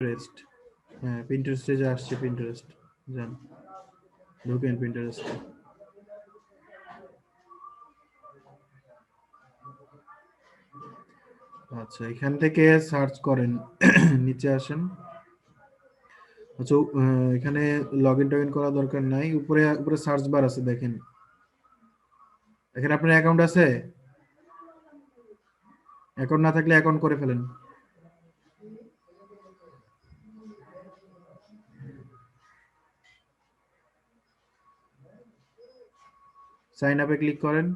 Pinterest. হ্যাঁ পিন্টারেস্টে যে আসছে পিন্টারেস্ট জান ঢুকেন পিন্টারেস্টে আচ্ছা এখান থেকে সার্চ করেন নিচে আসেন আচ্ছা এখানে লগইন টগইন করা দরকার নাই উপরে উপরে সার্চ বার আছে দেখেন এখানে আপনার অ্যাকাউন্ট আছে অ্যাকাউন্ট না থাকলে অ্যাকাউন্ট করে ফেলেন সাইন আপে ক্লিক করেন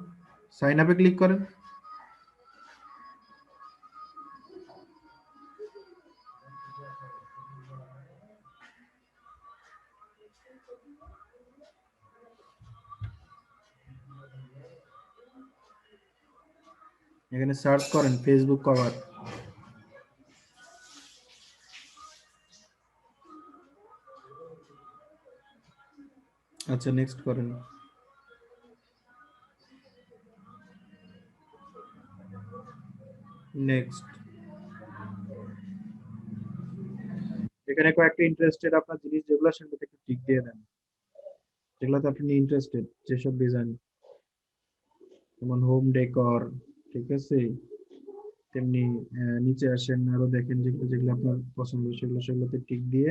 সাইন আপে ক্লিক করেন এখানে সার্চ করেন ফেসবুক কভার আচ্ছা নেক্সট করেন নেক্সট এখানে কয়েকটা ইন্টারেস্টেড আপনার জিনিস যেগুলো সেগুলোতে একটু টিক দিয়ে দেন যেগুলোতে আপনি ইন্টারেস্টেড যেসব ডিজাইন যেমন হোম ডেকর ঠিক আছে তেমনি নিচে আসেন আরো দেখেন যেগুলো যেগুলো আপনার পছন্দ সেগুলোতে টিক দিয়ে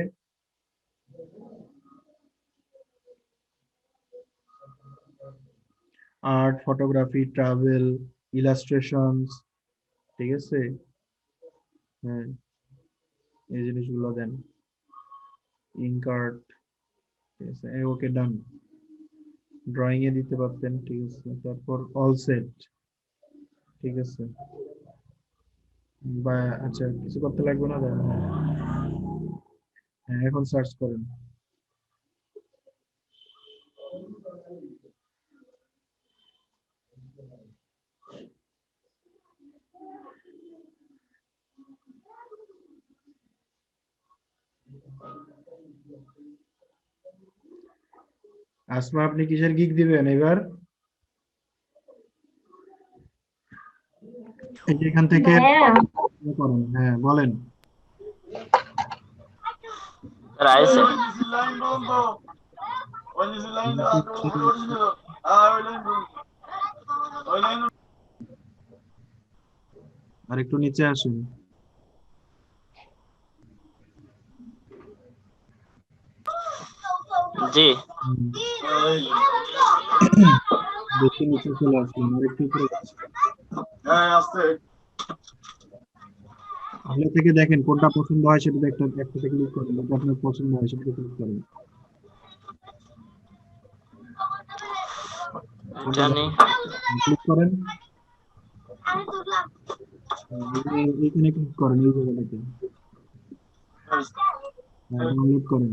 আর্ট ফটোগ্রাফি ট্রাভেল ইলাস্ট্রেশনস ঠিক আছে হ্যাঁ এই জিনিসগুলো দেন ইঙ্ক আর্ট ঠিক আছে ওকে ডান ড্রয়িং এ দিতে পারতেন ঠিক আছে তারপর অল সেট ঠিক আছে বা আচ্ছা কিছু করতে লাগবে না দেন হ্যাঁ এখন সার্চ করেন আসমা আপনি কিসের গিগ দিবেন এবার এখান থেকে করেন হ্যাঁ বলেন রাইসে আর একটু নিচে আসুন জি বেশি নিচে চলে আসুন আর একটু উপরে ভালো থেকে দেখেন কোনটা পছন্দ হয় সেটা একটা ক্লিক করেন যেটা আপনার পছন্দ হয় সেটা ক্লিক করেন জানি ক্লিক করেন এইখানে ক্লিক করেন এই জায়গাটাতে ডাউনলোড করেন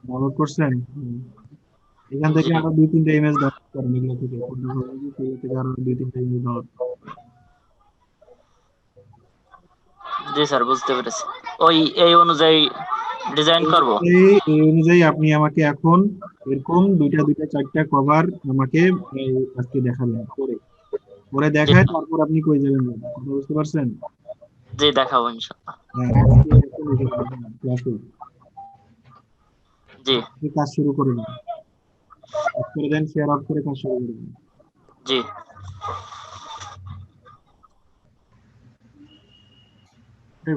ডাউনলোড করছেন এখান থেকে আরো 2-3টা ইমেজ ডাউনলোড করেন এগুলো থেকে কোনটা ভালো লাগে সেগুলো থেকে আরো 2-3টা ইমেজ ডাউনলোড জি স্যার বুঝতে পেরেছি ওই এই অনুযায়ী ডিজাইন করব এই অনুযায়ী আপনি আমাকে এখন এরকম দুইটা চারটা কভার আমাকে আজকে দেখাবেন পরে দেখায় তারপর আপনি কই যাবেন কথা বুঝতে পারছেন জি দেখাবো ইনশাআল্লাহ ক্লাসে জি কাজ শুরু করে দিন করে দেন শেয়ার আউট করে কাজ শুরু করে দিন জি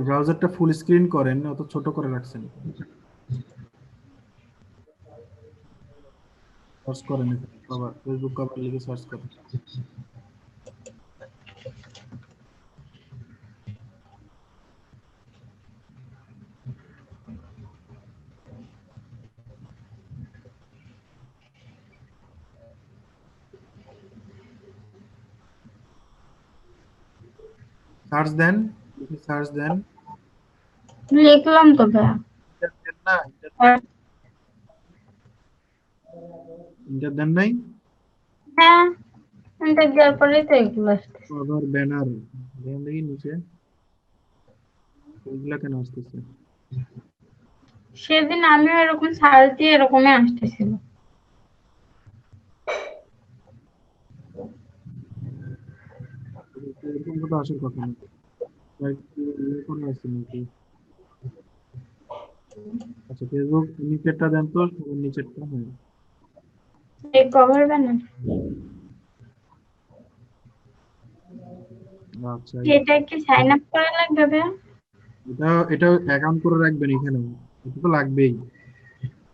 ব্রাউজারটা ফুল স্ক্রিন করেন অত ছোট করে রাখছেন সার্চ করেন কভার ফেসবুক কভার লিখে সার্চ করেন সার্চ দেন সার্চ দেন লিখলাম তো ভাইয়া না ইন্টার দেন নাই হ্যাঁ এটা দেওয়ার পরেই তো এগুলো আসছে কভার ব্যানার দেন দেখি নিচে এগুলা কেন আসতেছে সেদিন আমিও এরকম সার্চ দিয়ে এরকমই আসতেছিল এরকম কথা আসার কথা না। তাই কি কোনো আছে নাকি? আচ্ছা ফেসবুক নিচেরটা দেন তো, সবার নিচেরটা। হ্যাঁ এই কভার বানান আচ্ছা এটা কি সাইন আপ করা লাগবে ভাইয়া? এটা অ্যাকাউন্ট করে রাখবেন এখানে, এটা তো লাগবেই।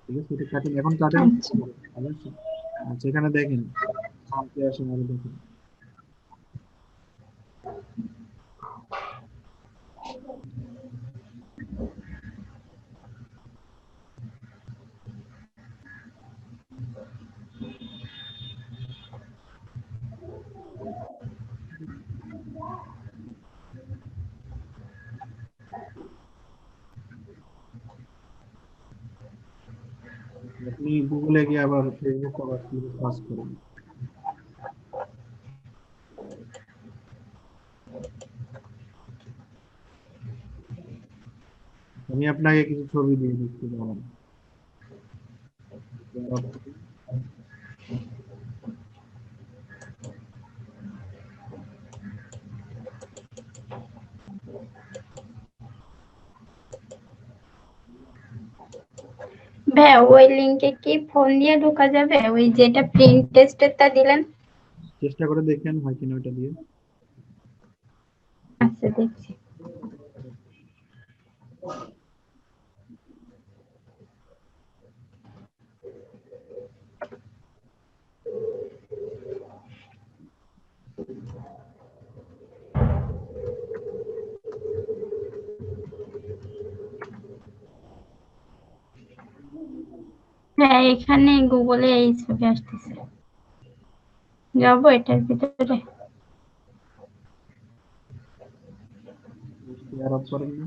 ঠিক আছে, এটা কাটেন, এখন কাটেন। আচ্ছা আচ্ছা আচ্ছা, এখানে দেখেন কি আসে আরো দেখেন। আপনি গুগলে গিয়ে আবার ফেসবুক আবার সার্চ করেন। আমি আপনাকে কিছু ছবি দিয়ে দিচ্ছি দাঁড়ান। ভাইয়া ওই লিংকে কি ফোন দিয়ে ঢোকা যাবে? ওই যেটা প্রিন্ট টেস্টেরটা দিলেন। চেষ্টা করে দেখেন হয় কিনা ওটা দিয়ে। আচ্ছা দেখছি। হ্যাঁ এখানে গুগলে এই ছবি আসতেছে। যাবো এটার ভিতরে। শেয়ার অফ করেন না।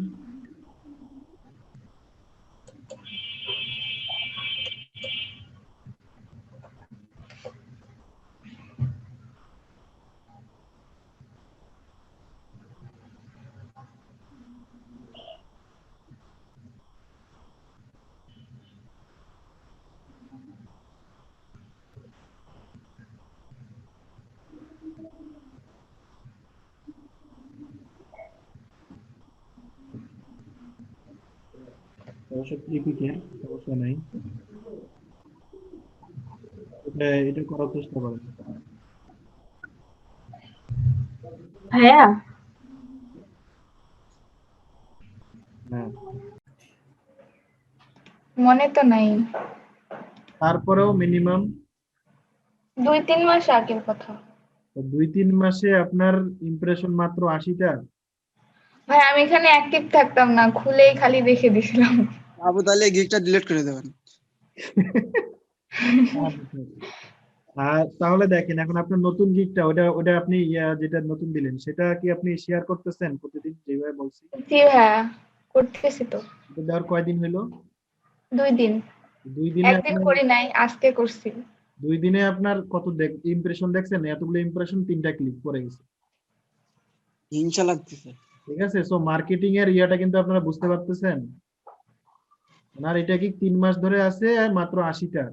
অবশ্য ত্রিপিকের সমস্যা নাই, এটা করার চেষ্টা করেন। ভাইয়া হ্যাঁ মনে তো নাই, তারপরেও মিনিমাম 2-3 মাস আগের কথা। 2-3 মাসে আপনার ইমপ্রেশন মাত্র 80টা। ভাই আমি এখানে অ্যাক্টিভ থাকতাম না, খুলেই খালি দেখে দিছিলাম। আবু তাহলে গিগটা ডিলিট করে দেবেন। আর তাহলে দেখেন এখন আপনার নতুন গিগটা, ওটা ওটা আপনি যেটা নতুন দিলেন সেটা কি আপনি শেয়ার করতেছেন প্রতিদিন যেভাবে বলছি? জি ভাইয়া, করতেছি তো। এটা দেওয়ার কয়দিন হলো? 2 দিন। 2 দিনে একদিন আপনার, করি নাই, আজকে করছি। 2 দিনে আপনার কত ইমপ্রেশন দেখছেন? এতগুলো ইমপ্রেশন 3টা ক্লিক করে গেছে। হিংসা লাগতেছে। ঠিক আছে, সো মার্কেটিং এর কিন্তু আপনারা বুঝতে পারতেছেন। ওনার এটা কি 3 মাস ধরে আছে আর মাত্র 80টা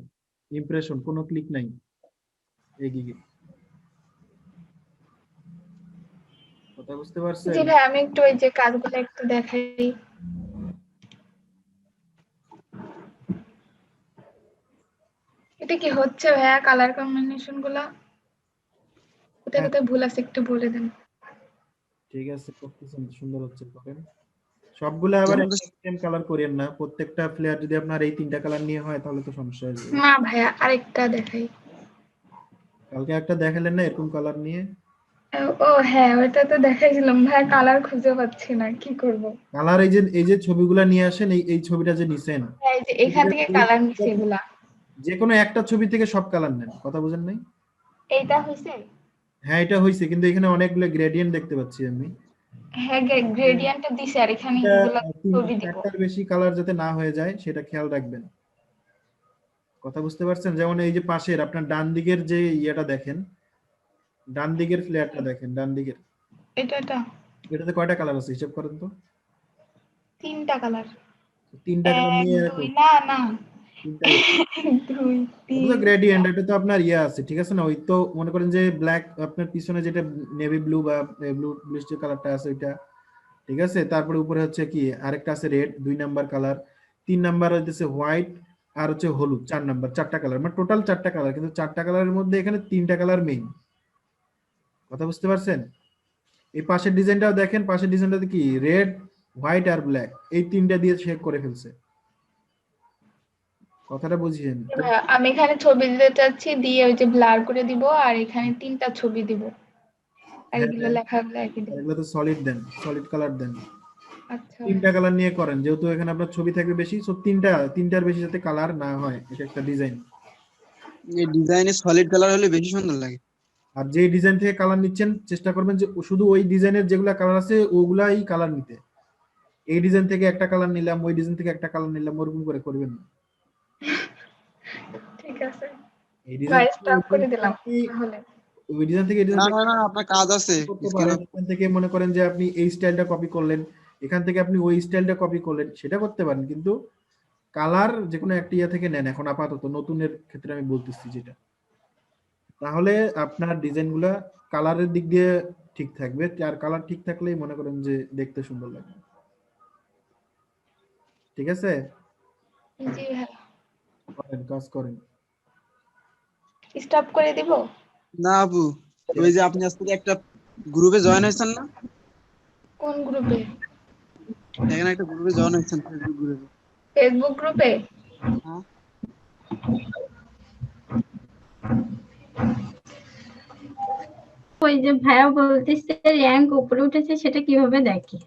ইমপ্রেশন, কোনো ক্লিক নাই এই গিগে। কথা বুঝতে পারছেন? জি ভাই, আমি একটু ওই যে কাজগুলো একটু দেখাই। এটা কি হচ্ছে ভাইয়া, কালার কম্বিনেশন গুলা কোথায় হ্যাঁ, কোথায় ভুল আছে একটু বলে দেন। ঠিক আছে করতেছেন, সুন্দর হচ্ছে করেন। সবগুলো আবার যেমন সেম কালার করেন না, প্রত্যেকটা ফ্লেয়ার যদি আপনার এই 3টা কালার নিয়ে হয় তাহলে তো সমস্যা হয়ে যাবে। না ভাইয়া, আরেকটা দেখাই। কালকে একটা দেখালেন না এরকম কালার নিয়ে? ও হ্যাঁ, ওইটা তো দেখাইছিলাম ভাইয়া, কালার খুঁজে পাচ্ছি না, কি করব। কালার এই যে ছবিগুলা নিয়ে আসেন, এই ছবিটা যে নিছেন, হ্যাঁ, এই যে এখান থেকে কালার নিছি এগুলা। যে কোনো একটা ছবি থেকে সব কালার নেন, কথা বুঝেন নাই? এইটা হইছে? হ্যাঁ এটা হয়েছে, কিন্তু এখানে অনেকগুলো গ্রেডিয়েন্ট দেখতে পাচ্ছি আমি। হ্যাঁ, গ্রেডিয়েন্টটা দিছে আর এখানে এটা এগুলা ছবি দিব। একটার বেশি কালার যাতে না হয়ে যায় সেটা খেয়াল রাখবেন। কথা বুঝতে পারছেন? যেমন এই যে পাশের আপনার ডান দিকের যে দেখেন, ডান দিকের ফ্লেয়ারটা দেখেন, ডান দিকের এটা এটাতে কয়টা কালার আছে হিসাব করেন তো। 3টা কালার। 3টা কালার 1 নিয়ে 2 না না, 3টাই 1 2 দুই এটা তো তিন গ্রেডিয়েন্ট, এটা তো আপনার ইয়ে আছে, ঠিক আছে না? ওই তো মনে করেন যে ব্ল্যাক, আপনার পিছনে যেটা নেভি ব্লু বা ব্লু ব্লুইশ যে কালারটা আছে ওইটা, ঠিক আছে? তারপরে উপরে হচ্ছে কি আরেকটা আছে রেড, 2 নাম্বার কালার, 3 নাম্বার হচ্ছে হোয়াইট, আর হচ্ছে হলুদ 4 নাম্বার, 4টা কালার, মানে টোটাল 4টা কালার, কিন্তু 4টা কালারের মধ্যে এখানে 3টা কালার মেইন। কথা বুঝতে পারছেন? এই পাশের ডিজাইনটাও দেখেন, পাশের ডিজাইনটাতে কি রেড, হোয়াইট আর ব্ল্যাক, এই 3টা দিয়ে শেড করে ফেলছে। কথাটা বুঝিয়েন তো? আমি এখানে ছবি দিতে চাচ্ছি, দিয়ে ওই যে ব্লার করে দিব, আর এখানে 3টা ছবি দিব, আর হ্যাঁ এগুলো দেন, লেখাগুলো একই দিব। এগুলো তো সলিড দেন, সলিড কালার দেন। আচ্ছা 3টা কালার নিয়ে করেন, যেহেতু এখানে আপনার ছবি থাকবে বেশি, সো 3টার বেশি যাতে কালার না হয়, এটা একটা ডিজাইন। এই ডিজাইনে সলিড কালার হলে বেশি সুন্দর লাগে। আর যে ডিজাইন থেকে কালার নিচ্ছেন চেষ্টা করবেন যে শুধু ওই ডিজাইনের যেগুলা কালার আছে ওগুলাই কালার নিতে। এই ডিজাইন থেকে একটা কালার নিলাম, ওই ডিজাইন থেকে একটা কালার নিলাম, ওরকম করে করবেন না। ঠিক আছে এই ভাই, ডিজাইন স্টপ করে দিলাম তাহলে। ওই ডিজাইন থেকে এই না ডিজাইন না না, আপনার কাজ আছে করতে স্ক্রিন পারেন। এখান থেকে মনে করেন যে আপনি এই স্টাইলটা কপি করলেন, এখান থেকে আপনি ওই স্টাইলটা কপি করলেন, সেটা করতে পারেন, কিন্তু কালার যে কোনো একটা ইয়ে থেকে নেন এখন আপাতত, নতুনের ক্ষেত্রে আমি বলতেছি যেটা, তাহলে আপনার ডিজাইনগুলা কালারের দিক দিয়ে ঠিক থাকবে। আর কালার ঠিক থাকলেই মনে করেন যে দেখতে সুন্দর লাগবে। ঠিক আছে, জি ভাই, করেন, কাজ করেন। স্টপ করে দিব। না আপু, ওই যে আপনি আজকে একটা গ্রুপে জয়েন হয়েছেন না, কোন গ্রুপে? এখানে একটা গ্রুপে জয়েন হয়েছেন, ফেসবুক গ্রুপে। ফেসবুক গ্রুপে? হ্যাঁ, ওই যে ভাইয়া বলতেছে র্যাঙ্ক উপরে উঠেছে, সেটা কিভাবে দেখে?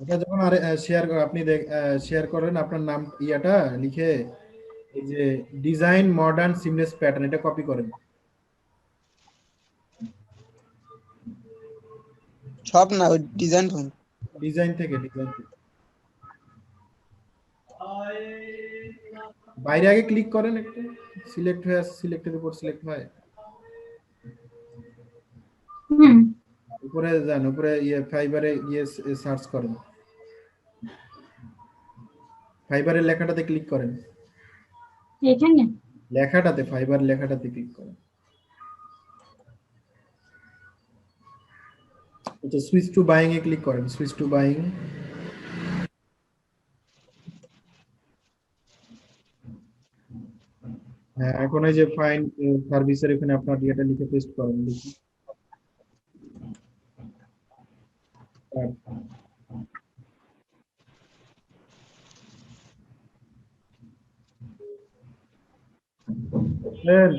ওটা যখন আর শেয়ার আপনি শেয়ার করেন আপনার নাম ইয়াটা লিখে, এই যে ডিজাইন মডার্ন সিমলেস প্যাটার্ন, এটা কপি করেন। সব না, ওই ডিজাইন ফোন। ডিজাইন থেকে বাইরে আগে ক্লিক করেন, একটু সিলেক্ট হয়ে আসে, সিলেক্টের উপর সিলেক্ট হয়, হুম, উপরে যান, উপরে ইয়ে ফাইবারে গিয়ে সার্চ করেন, ফাইবারের লেখাটাতে ক্লিক করেন, এখানে লেখাটাতে ফাইবার লেখাটাতে ক্লিক করেন। আচ্ছা, সুইচ টু বাইং এ ক্লিক করেন, সুইচ টু বাইং। হ্যাঁ, এখন এই যে ফাইন সার্ভিসের এখানে আপনার ইয়েটা লিখে পেস্ট করেন, দেখি।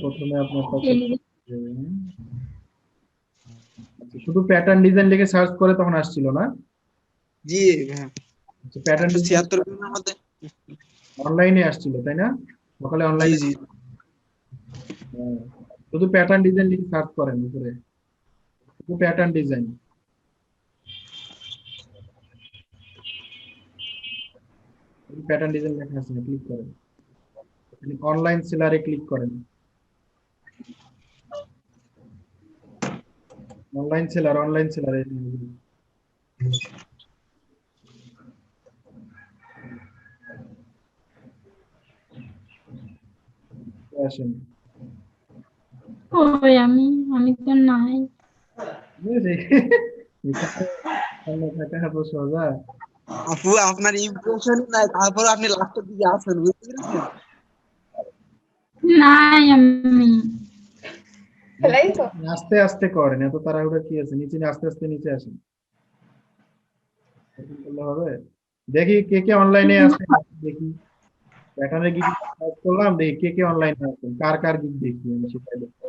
প্রথমে আপনার কাছে এই শুধু প্যাটার্ন ডিজাইন লিখে সার্চ করে তখন আসছিল না? জি হ্যাঁ, প্যাটার্ন 176 এর মধ্যে। অনলাইনে আসছিল তাই না? সকালে জি অনলাইনে জি, শুধু প্যাটার্ন ডিজাইন লিখে সার্চ করেন উপরে, শুধু প্যাটার্ন ডিজাইন, প্যাটার্ন ডিজাইন লেখা আছে, ক্লিক করেন, অনলাইন সেলারে ক্লিক করেন, অনলাইন সেলারে আসেন। ওই আমি তো নাই। সোজা আপু আপনার ইমপ্রেশন নাই, তারপর আপনি লাস্টের দিকে আছেন, বুঝতে পেরেছেন? নাই আমি। ফেলাই তো। আস্তে আস্তে করেন, এত তাড়াহুড়া কি আছে? নিচে আস্তে আস্তে নিচে আসেন, এরকম করলে হবে? দেখি কে কে অনলাইনে আছে, দেখি প্যাটার্নের গিগ সার্চ করলাম, দেখি কে কে অনলাইনে আছেন, কার কার গিগ দেখি আমি সেটা দেখি।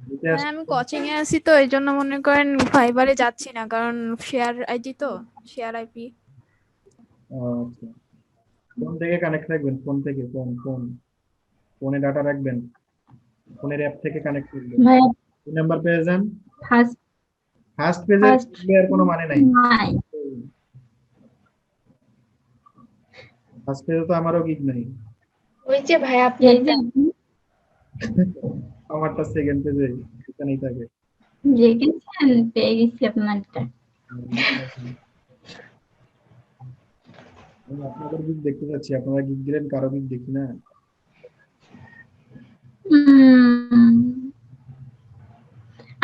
নিচে হ্যাঁ, আমি কোচিং এ আছি, তো এই জন্য মনে করেন ফাইবারে যাচ্ছি না, কারণ শেয়ার আইডি তো, শেয়ার আইপি। আচ্ছা, ফোন থেকে কানেক্ট রাখবেন, ফোন থেকে, ফোনে ডাটা রাখবেন, ফোনের অ্যাপ থেকে কানেক্ট করবেন। ভাইয়া দুই নাম্বার পেয়ে যান, ফার্স্ট ফার্স্ট পেজের আর কোনো মানে নাই। নাই। ফার্স্ট পেজে তো আমারও গিগ নাই, ওই যে ভাই আপনি এই যে আমারটা সেকেন্ড পেজে এখানেই থাকে। দেখেছেন, পেয়ে গেছি আপনারটা। আমি আপনাদের গিগ দেখতে পাচ্ছি, আপনারা গিগ দিলেন, কারো গিগ দেখি না। উম,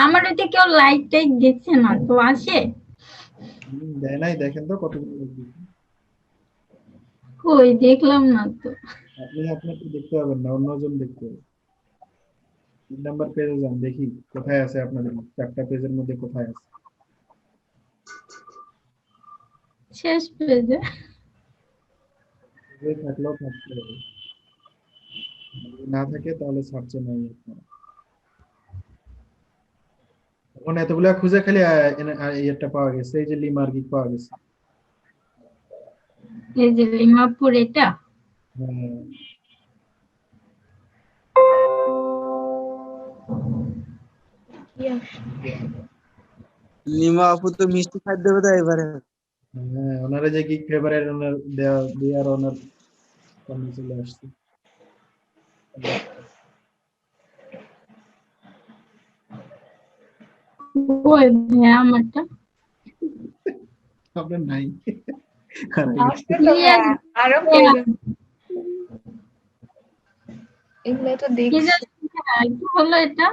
আমার ওইটা কেউ লাইক টাইক দিচ্ছে না তো আসে দেয় নাই, দেখেন তো কতগুলো লোক দিয়েছে। কই দেখলাম না তো আপনি আপনাকে দেখতে পাবেন না, অন্যজন দেখতে হবে। 3 নাম্বার পেজে যান, দেখি কোথায় আছে আপনাদের 4টা পেজের মধ্যে কোথায় আছে। শেষ পেজে পেজে থাকলেও থাকতে হবে, যদি না থাকে তাহলে সার্চে নাই আপনারা। এখন এতগুলা খুঁজে খালি ইয়েটা পাওয়া গেছে, এই যে লিমার্গি পাওয়া গেছে। এই যে লিমাপুর এটা হ্যাঁ, Yes. লিমা আপু তো মিষ্টি খাদ্য দেবে তো এবারে। হ্যাঁ, ওনারা যে গিগ ফেভারেট ওনার দেয়ার ওনার সামনে চলে আসছে। কই ভাইয়া আমারটা আপনার নাই। আসছে তো ভাইয়া, আরো প্রয়োজন। এগুলো তো কি দেখছি। জানি ভাইয়া, কি হলো এটা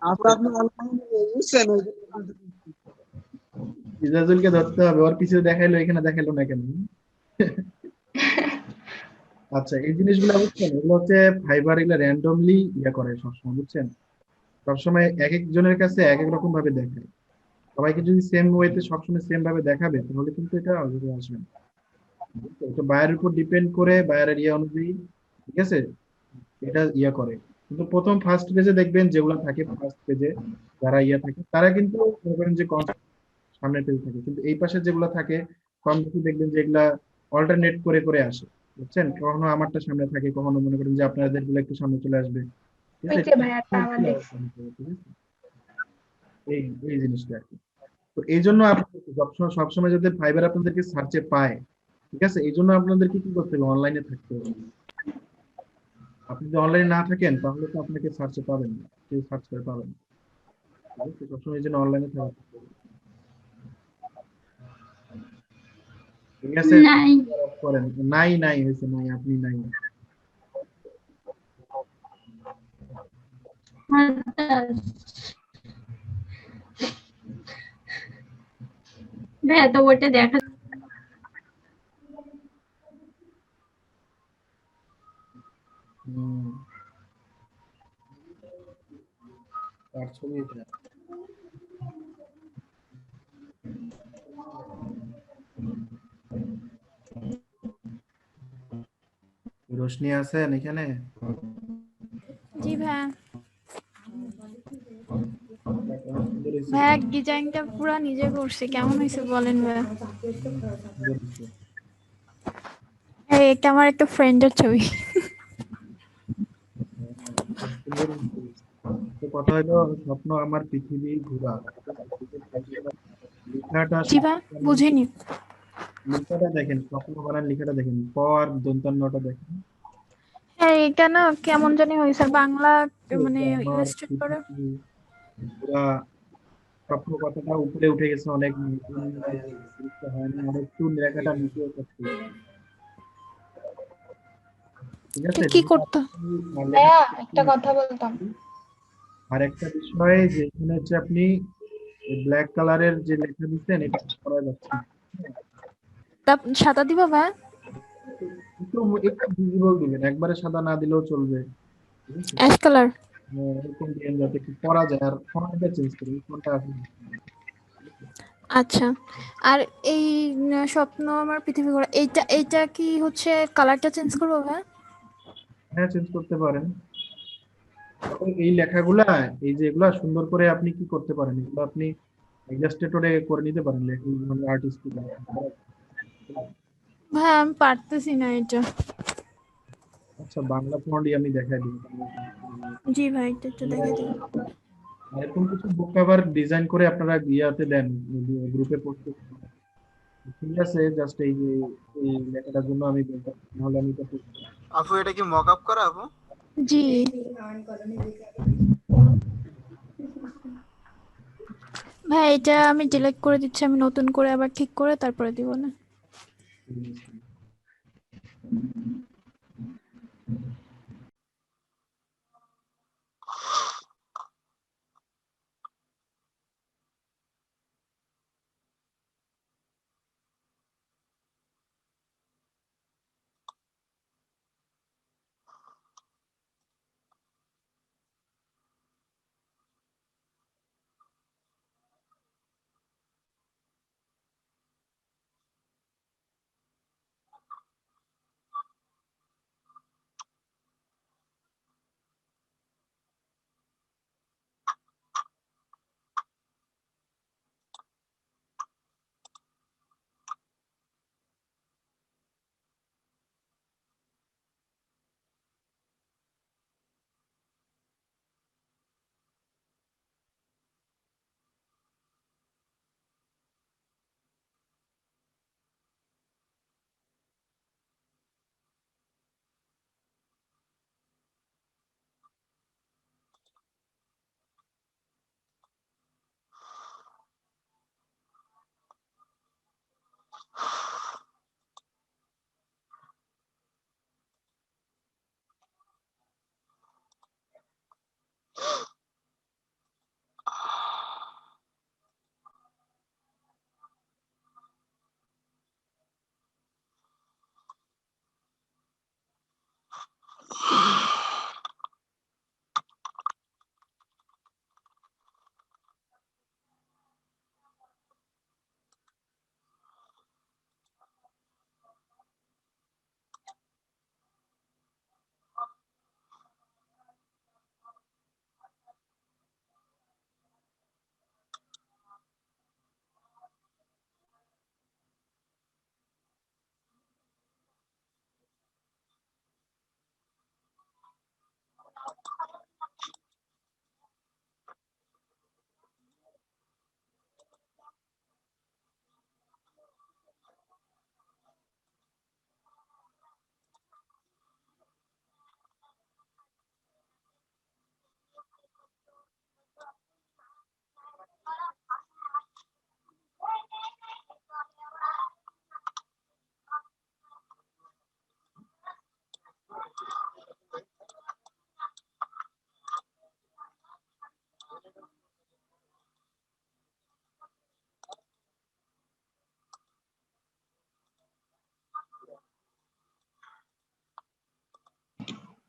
আপু আপনি অনলাইনে বুঝছেন ওই যে ইজাজুলকে ধরতে হবে, ওর পিছনে দেখাইলো, এখানে দেখাইলো না কেন? আচ্ছা, এই জিনিসগুলো বুঝছেন, এগুলো হচ্ছে ফাইবার, এগুলো র্যান্ডমলি ইয়ে করে সবসময়, বুঝছেন? সবসময় এক একজনের কাছে এক এক রকম ভাবে দেখায়। সবাইকে যদি সেম ওয়েতে সবসময় সেম ভাবে দেখাবে তাহলে কিন্তু এটা অযথা আসবে না। এটা বায়ারের উপর ডিপেন্ড করে, বায়ারের ইয়ে অনুযায়ী, ঠিক আছে, এটা ইয়ে করে। কিন্তু প্রথম ফার্স্ট পেজে দেখবেন যেগুলো থাকে, ফার্স্ট পেজে যারা ইয়ে থাকে তারা কিন্তু মনে করেন যে সামনের পেজে থাকে, কিন্তু এই পাশে যেগুলো থাকে কম বেশি দেখবেন যে এগুলা অল্টারনেট করে করে আসে, বুঝছেন? কখনো আমারটা সামনে থাকে, কখনো মনে করেন যে আপনাদের গুলো একটু সামনে চলে আসবে, ঠিক ওই আছে? যে ভাইয়াটা আমার দেখছি। ঠিক আছে, এই এই জিনিসটা আর কি। তো এই জন্য আপনি সবসময় যদি ফাইবার আপনাদেরকে সার্চে পায়, ঠিক আছে, এই জন্য আপনাদেরকে কি করতে হবে, অনলাইনে থাকতে হবে। আপনি যদি অনলাইনে না থাকেন তাহলে তো আপনাকে সার্চে পাবেন না, কেউ সার্চ করে পাবেন না, ঠিক আছে? সবসময় এই জন্য অনলাইনে থাকতে হবে, ঠিক আছে? নাই করেন, নাই নাই হয়েছে, নাই, আপনি নাই। হঠাৎ। ভাইয়া তো ওটা দেখা হুম, তার ছবি এটা। রোশনি আছেন এখানে? জি ভাইয়া। অনেক সুন্দর হয়েছে। ভাইয়া ডিজাইনটা পুরা নিজে করছে, কেমন হয়েছে বলেন ভাইয়া? সুন্দর হয়েছে। এই এটা আমার একটা ফ্রেন্ডের ছবি। খুব সুন্দর হয়েছে। তো কথা হলো, স্বপ্ন আমার পৃথিবী ঘোরা, লেখাটা জি ভাইয়া, বুঝিনি। লেখাটা দেখেন, স্বপ্ন বানান লেখাটা দেখেন, প আর দন্তান্নটা দেখেন। হ্যাঁ, এটা না কেমন জানি হয়েছে, বাংলা মানে এটা আমার ইলাস্ট্রেট করে। পৃথিবী ঘোরা, স্বপ্ন কথাটা উপরে উঠে গেছে অনেক, গুরুত্ব হয়নি, আর একটু লেখাটা নিচে করতে, ঠিক এটা আছে? কি করতে? ভাইয়া একটা কথা বলতাম। আর একটা বিষয় যে এখানে হচ্ছে আপনি ব্ল্যাক কালারের যে লেখা দিচ্ছেন এটা করা যাচ্ছে না। সাদা দিবা ভাইয়া? একটু একটু ভিজিবল দিবেন, একবারে সাদা না দিলেও চলবে, ঠিক আছে? Ash colour. এরকম দিবেন যাতে একটু পড়া যায়, আর ফন্টটা চেঞ্জ করুন, ফন্টটা আপনি, আচ্ছা। আর এই স্বপ্ন আমার পৃথিবী ঘোরা, এইটা এইটা কি হচ্ছে কালারটা চেঞ্জ করবো ভাইয়া? হ্যাঁ চেঞ্জ করতে পারেন। তবে এই লেখাগুলা, এই যে এগুলা সুন্দর করে আপনি কি করতে পারেন, এগুলো আপনি ইলাস্ট্রেটরে করে নিতে পারেন, মানে আর্টিস্ট। ভাইয়া আমি পারতেছি না এটা। আচ্ছা, বাংলা ফন্টই আমি দেখাই দিই। জি ভাই, এটা একটু দেখে দিন। এরকম কিছু বুক কভার ডিজাইন করে আপনারা ইয়াতে দেন, গ্রুপে পোস্ট, ঠিক আছে? জাস্ট এই যে এই লেখাটার জন্য আমি বলতাম, নাহলে আমি এটা post করব। আপু এটা কি মকআপ করা আপু? জি ভাই, এটা আমি ডিলিট করে দিচ্ছি, আমি নতুন করে আবার ঠিক করে তারপরে দিব না।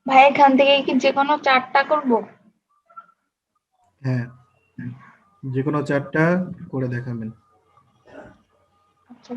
ভাই এখান থেকে কি যে কোনো 4টা করব? হ্যাঁ, যে কোনো 4টা করে দেখাবেন। আচ্ছা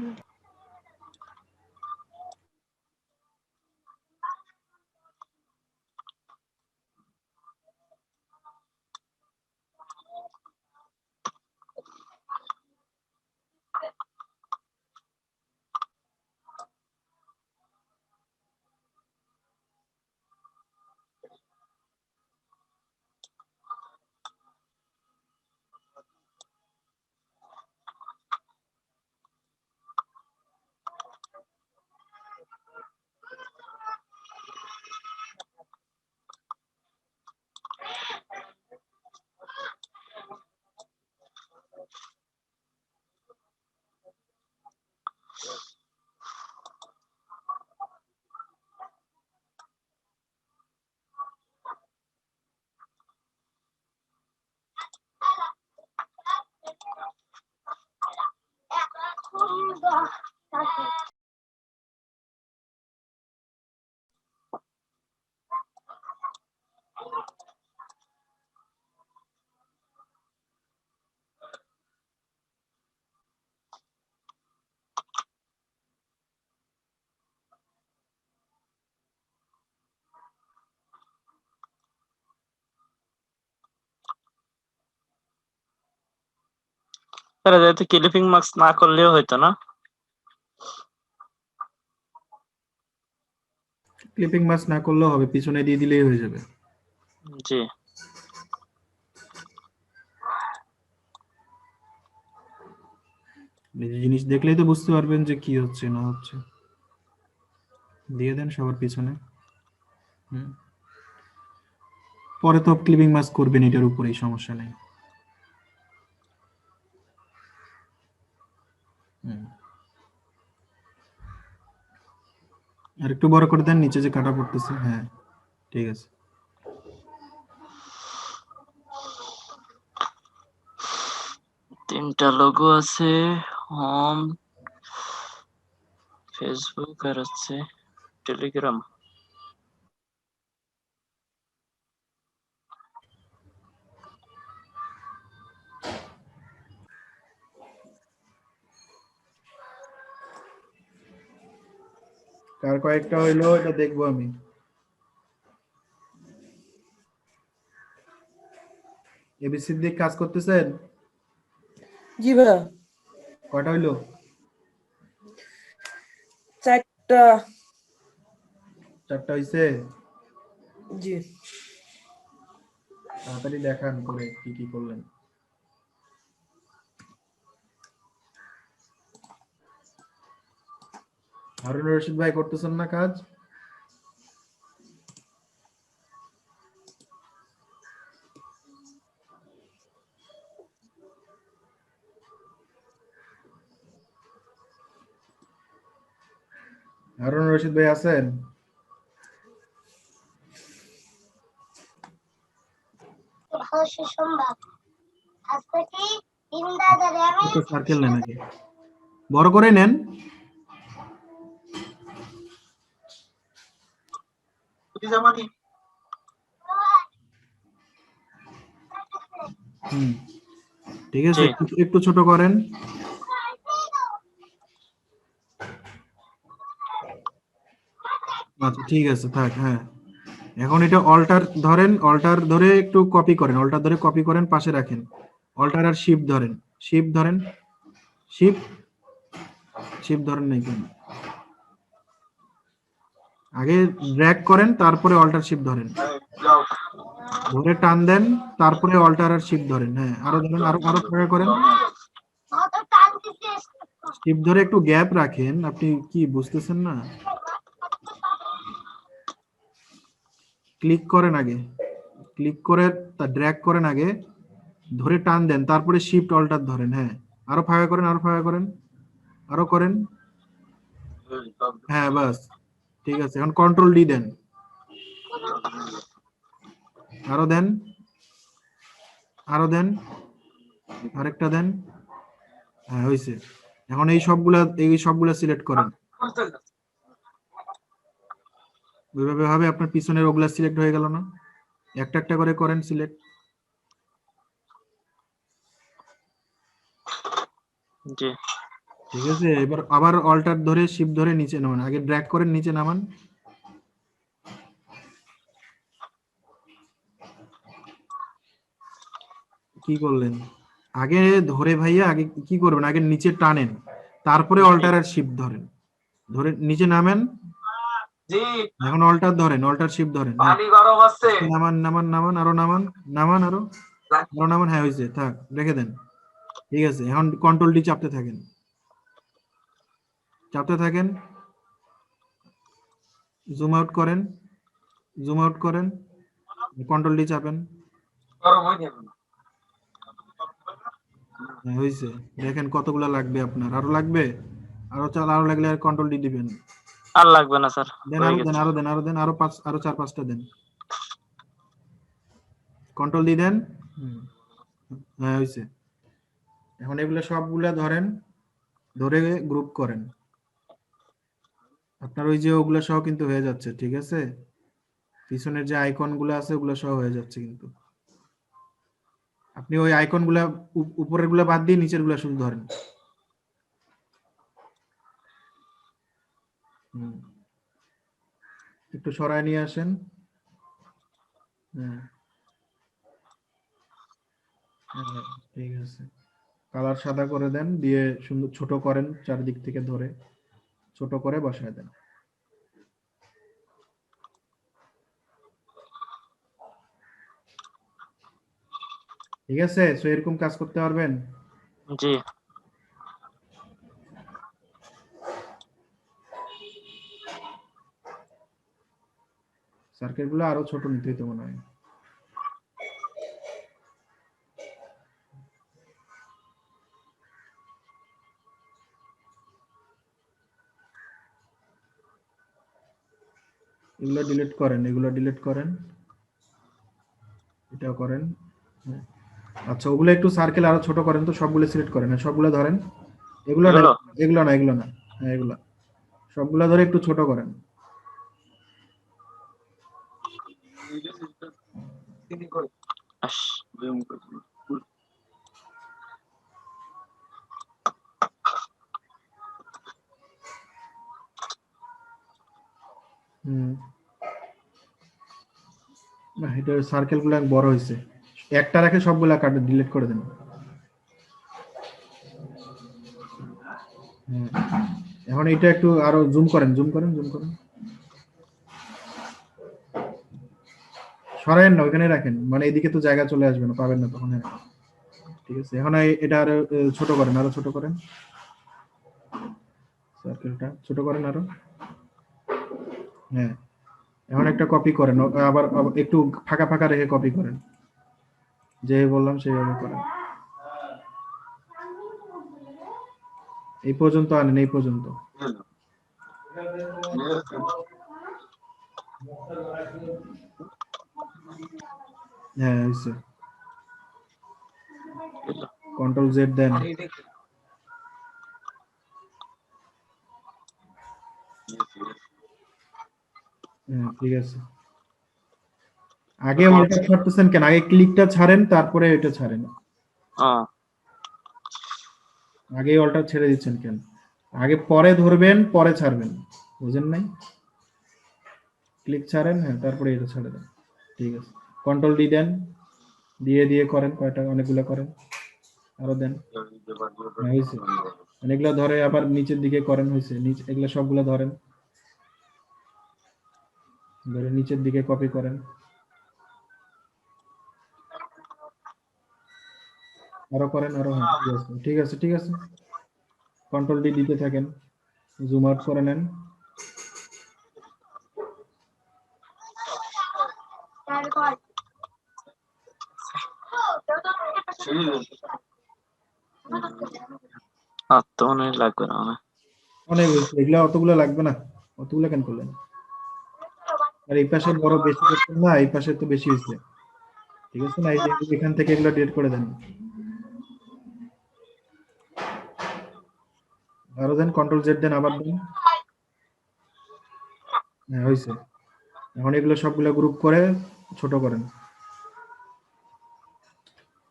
স্যার যাতে ক্লিপিং মার্কস না করলেও হইতো না? ক্লিপিং মাস্ক না করলেও হবে, পিছনে দিয়ে দিলেই হয়ে যাবে। জি। নিজে জিনিস দেখলেই তো বুঝতে পারবেন যে কি হচ্ছে না হচ্ছে। দিয়ে দেন সবার পিছনে। পরে তো ক্লিপিং মাস্ক করবেন, এটার উপরেই, সমস্যা নেই। আর একটু বড় করে দেন, নিচে যে কাটা পড়তেছে। হ্যাঁ, ঠিক আছে। তিনটা লোগো আছে, হোম, ফেসবুক আর হচ্ছে টেলিগ্রাম। কার কয়েকটা হইলো এটা দেখবো আমি। এবি সিদ্দিক কাজ করতেছেন? জি ভাইয়া। কয়টা হইলো? 4টা। 4টা হইছে? জি। তাড়াতাড়ি দেখান করে কি কি করলেন। হারুন রশিদ ভাই করতেছেন না কাজ? হারুন রশিদ ভাই আছেন? সার্কেল নেন আগে, বড় করে নেন। ঠিক আছে, একটু ছোট করেন। আচ্ছা ঠিক আছে, থাক। হ্যাঁ, এখন এটা অল্টার ধরেন, অল্টার ধরে একটু কপি করেন, অল্টার ধরে কপি করেন, পাশে রাখেন। অল্টার আর শিফট ধরেন, শিফট ধরেন, শিফট শিফট ধরেন নাই কেন? আগে ড্র্যাগ করেন, তারপরে অল্টার শিফট ধরেন, ধরে টান দেন, তারপরে অল্টার আর শিফট ধরেন। হ্যাঁ, আরো ধরেন, আরো আরো ফাঁকা করেন। শিফট ধরে একটু গ্যাপ রাখেন। আপনি কি বুঝতেছেন না? ক্লিক করেন আগে, ক্লিক করে তা ড্র্যাগ করেন, আগে ধরে টান দেন, তারপরে শিফট অল্টার ধরেন। হ্যাঁ, আরো ফাঁকা করেন, আরো ফাঁকা করেন, আরো করেন। হ্যাঁ, বাস ঠিক আছে। এখন কন্ট্রোল ডি দেন, আরো দেন, আরো দেন, আরেকটা দেন। হ্যাঁ, হয়েছে। এখন এই সবগুলা সিলেক্ট করেন। ওইভাবে হবে আপনার পিছনের ওগুলা সিলেক্ট হয়ে গেল না? একটা একটা করে করেন সিলেক্ট। জি ঠিক আছে, এবার আবার অল্টার ধরে শিফট ধরে নিচে নামান, আগে ড্র্যাগ করেন নিচে নামান। কি করলেন? আগে ধরে ভাইয়া আগে কি করবেন, আগে নিচে টানেন, তারপরে অল্টার আর শিফট ধরেন, ধরে নিচে নামেন। এখন অল্টার ধরেন, অল্টার শিফট ধরেন, হ্যাঁ। নামান নামান নামান, আরো নামান, নামান আরো, আরো নামান, হ্যাঁ হয়েছে, থাক, রেখে দেন। ঠিক আছে, এখন কন্ট্রোল ডি চাপতে থাকেন, চাপতে থাকেন, জুম আউট করেন, জুম আউট করেন, কন্ট্রোল ডি চাপেন। হ্যাঁ, হয়েছে, দেখেন কতগুলা লাগবে আপনার, আরো লাগবে, আরো চাল, আরো লাগলে কন্ট্রোল ডি দিবেন। আর লাগবে না স্যার, দেন হয়ে আরো দেন, গেছে। আরো দেন, আরো দেন, আরো পাঁচ, আরো 4-5টা দেন, কন্ট্রোল ডি দেন। হ্যাঁ হয়েছে। এখন এগুলো সবগুলা ধরেন, ধরে গ্রুপ করেন, আপনার ওই যে ওগুলো সহ কিন্তু হয়ে যাচ্ছে। ঠিক আছে, পিছনের যে আইকন গুলো আছে ওগুলো সহ হয়ে যাচ্ছে, কিন্তু আপনি ওই আইকন গুলা উপরের গুলা বাদ দিয়ে নিচের গুলা শুধু ধরেন। হুম, একটু সরায় নিয়ে আসেন। হ্যাঁ, হ্যাঁ, ঠিক আছে, কালার সাদা করে দেন, দিয়ে সুন্দর ছোট করেন, চারদিক থেকে ধরে ছোট করে বসায় দেন। ঠিক আছে, সো এরকম কাজ করতে পারবেন। জি সার্কেল গুলো আরো ছোট নিতে হইতো মনে হয়। এগুলো ডিলিট করেন, এগুলো ডিলিট করেন, এটাও করেন। হ্যাঁ। আচ্ছা, ওগুলো একটু সার্কেল আরো ছোট করেন তো, সবগুলো সিলেক্ট করেন, হ্যাঁ, সবগুলো ধরেন। এগুলো না, এগুলো এগুলো না, এগুলো না, হ্যাঁ এগুলো সবগুলো ধরে একটু ছোট করেন। আস, হুম, না এটা সার্কেল গুলো বড় হয়েছে, একটা রেখে সবগুলা কাটে ডিলিট করে দেন। হ্যাঁ, এখন এটা একটু আরো জুম করেন, জুম করেন, জুম করেন, সরায়েন না, ওইখানে রাখেন, মানে এদিকে তো জায়গা চলে আসবে না, পাবেন না তখন। হ্যাঁ, ঠিক আছে, এখন এটা আরো ছোট করেন, আরো ছোট করেন, সার্কেলটা ছোট করেন আরো। হ্যাঁ, এখন একটা কপি করেন, আবার আবার একটু ফাঁকা ফাঁকা রেখে কপি করেন, যে বললাম সেইভাবে করেন। এই পর্যন্ত আনেন, এই পর্যন্ত। হ্যাঁ হয়েছে, কন্ট্রোল জেড দেন। হ্যাঁ, ঠিক আছে, আগে অল্টার ছাড়তেছেন কেন? আগে ক্লিকটা ছাড়েন, তারপরে এটা ছাড়েন। আগে অল্টার ছেড়ে দিচ্ছেন কেন? আগে পরে ধরবেন, পরে ছাড়বেন, বুঝেন নাই? ক্লিক ছাড়েন, হ্যাঁ, তারপরে এটা ছাড়ে দেন। ঠিক আছে, কন্ট্রোল ডি দেন, দিয়ে দিয়ে করেন, কয়টা অনেকগুলো করেন, আরো দেন। হ্যাঁ, হয়েছে, অনেকগুলো ধরে আবার নিচের দিকে করেন, হয়েছে, নিচে এগুলো সবগুলো ধরেন, ধরে নিচের দিকে কপি করেন, আরো করেন, আরো। হ্যাঁ, ঠিক আছে, ঠিক আছে, ঠিক আছে, কন্ট্রোল ডি দিতে থাকেন, জুম আউট করে নেন। আর তো মনে হয় লাগবে না আমার। অনেক হয়েছে, এগুলা অতগুলো লাগবে না, অতগুলো কেন করলেন? আর এই পাশে বড় বেশি করছেন না, এই পাশে তো বেশি হয়েছে। ঠিক আছে না, এই যে এখান থেকে এগুলো ডিলিট করে দেন, আরো দেন, কন্ট্রোল জেড দেন, আবার দেন। হ্যাঁ, হয়েছে, এখন এগুলো সবগুলো গ্রুপ করে ছোট করেন।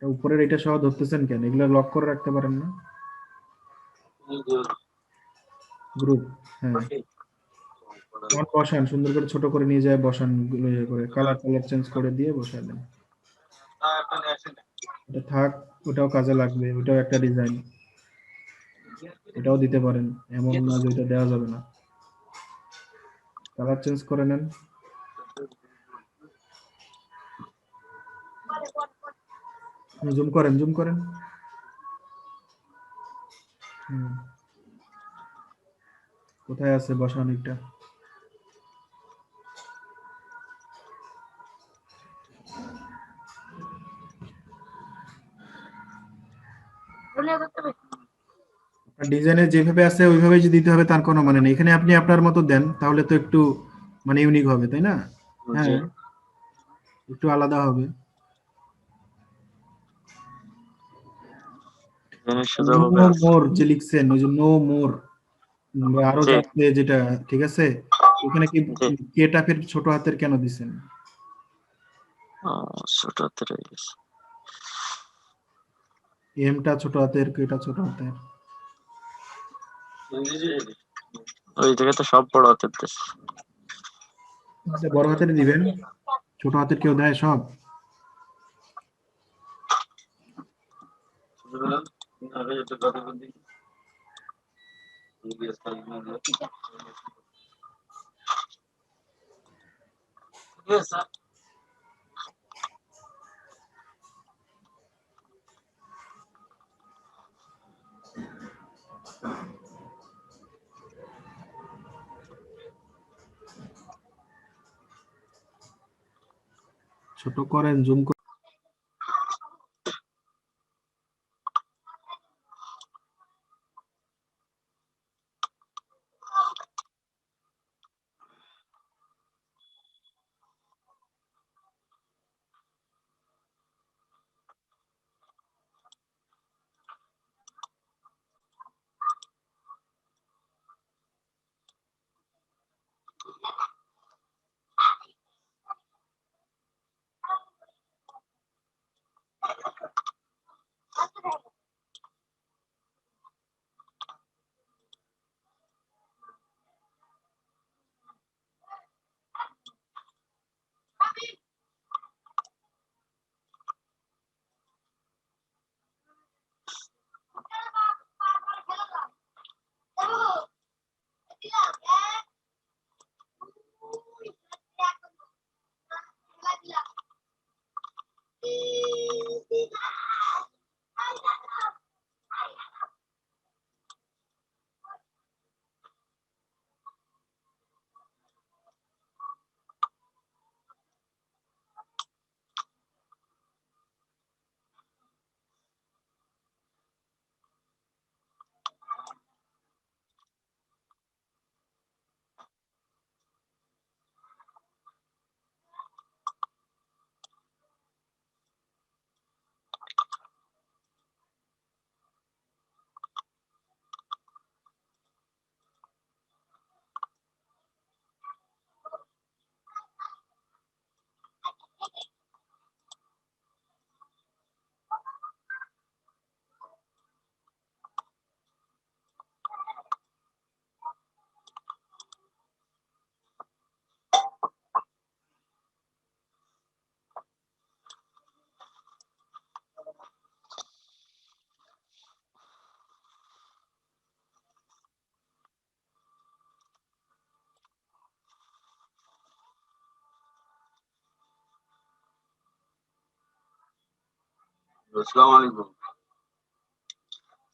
উপরের এটা সহ ধরতেছেন কেন? এগুলো লক করে রাখতে পারেন না? গ্রুপ, হ্যাঁ। এখন বসান, সুন্দর করে ছোট করে নিয়ে যায় বসান, গুলো ইয়ে করে কালার চেঞ্জ করে দিয়ে বসায় দেন। এটা থাক, ওটাও কাজে লাগবে, ওটাও একটা ডিজাইন, এটাও দিতে পারেন, এমন না যে এটা দেওয়া যাবে না। কালার চেঞ্জ করে নেন। জুম করেন, জুম করেন। কোথায় আছে বসান এটা? ডিজাইনে যেভাবে আছে ওইভাবে যে দিতে হবে তার কোনো মানে নেই। এখানে আপনি আপনার মতো দেন, তাহলে তো একটু মানে ইউনিক হবে, তাই না? হ্যাঁ, একটু আলাদা হবে। নো মোর যে লিখছেন, ওই যে নো মোর আরো যাচ্ছে যেটা, ঠিক আছে? এখানে কি কেটাপের ছোট হাতের কেন দিছেন? ছোট হাতের হয়ে গেছে। এমটা ছোট হাতের, কেটা ছোট হাতের। ওই জায়গায় তো সব বড় হাতের দেশ। বড় হাতের দিবেন, ছোট হাতের কেউ দেয় সব? ছোট করেন, জুম করেন।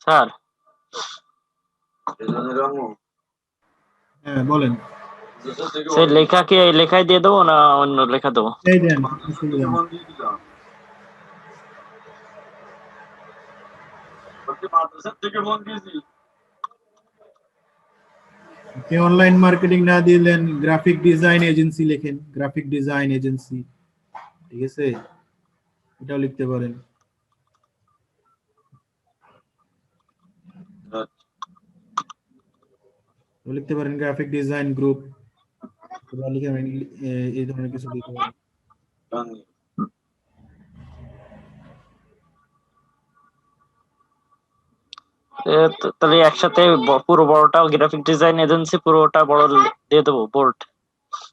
স্যার, হ্যাঁ বলেন। সেই লেখা কি এই লেখায় দিয়ে দেবো না অন্য লেখা দেবো? এই দেন, এই দেন। আপনি অনলাইন মার্কেটিং না দিলেন, গ্রাফিক ডিজাইন এজেন্সি লেখেন, গ্রাফিক ডিজাইন এজেন্সি, ঠিক আছে? এটাও লিখতে পারেন। লিখতে পারেন গ্রাফিক ডিজাইন গ্রুপ, বা লিখে এই ধরনের কিছু দিতে পারেন। তাহলে একসাথে পুরো বড়টা গ্রাফিক ডিজাইন এজেন্সি পুরোটা বড় দিয়ে দেবো বোল্ট।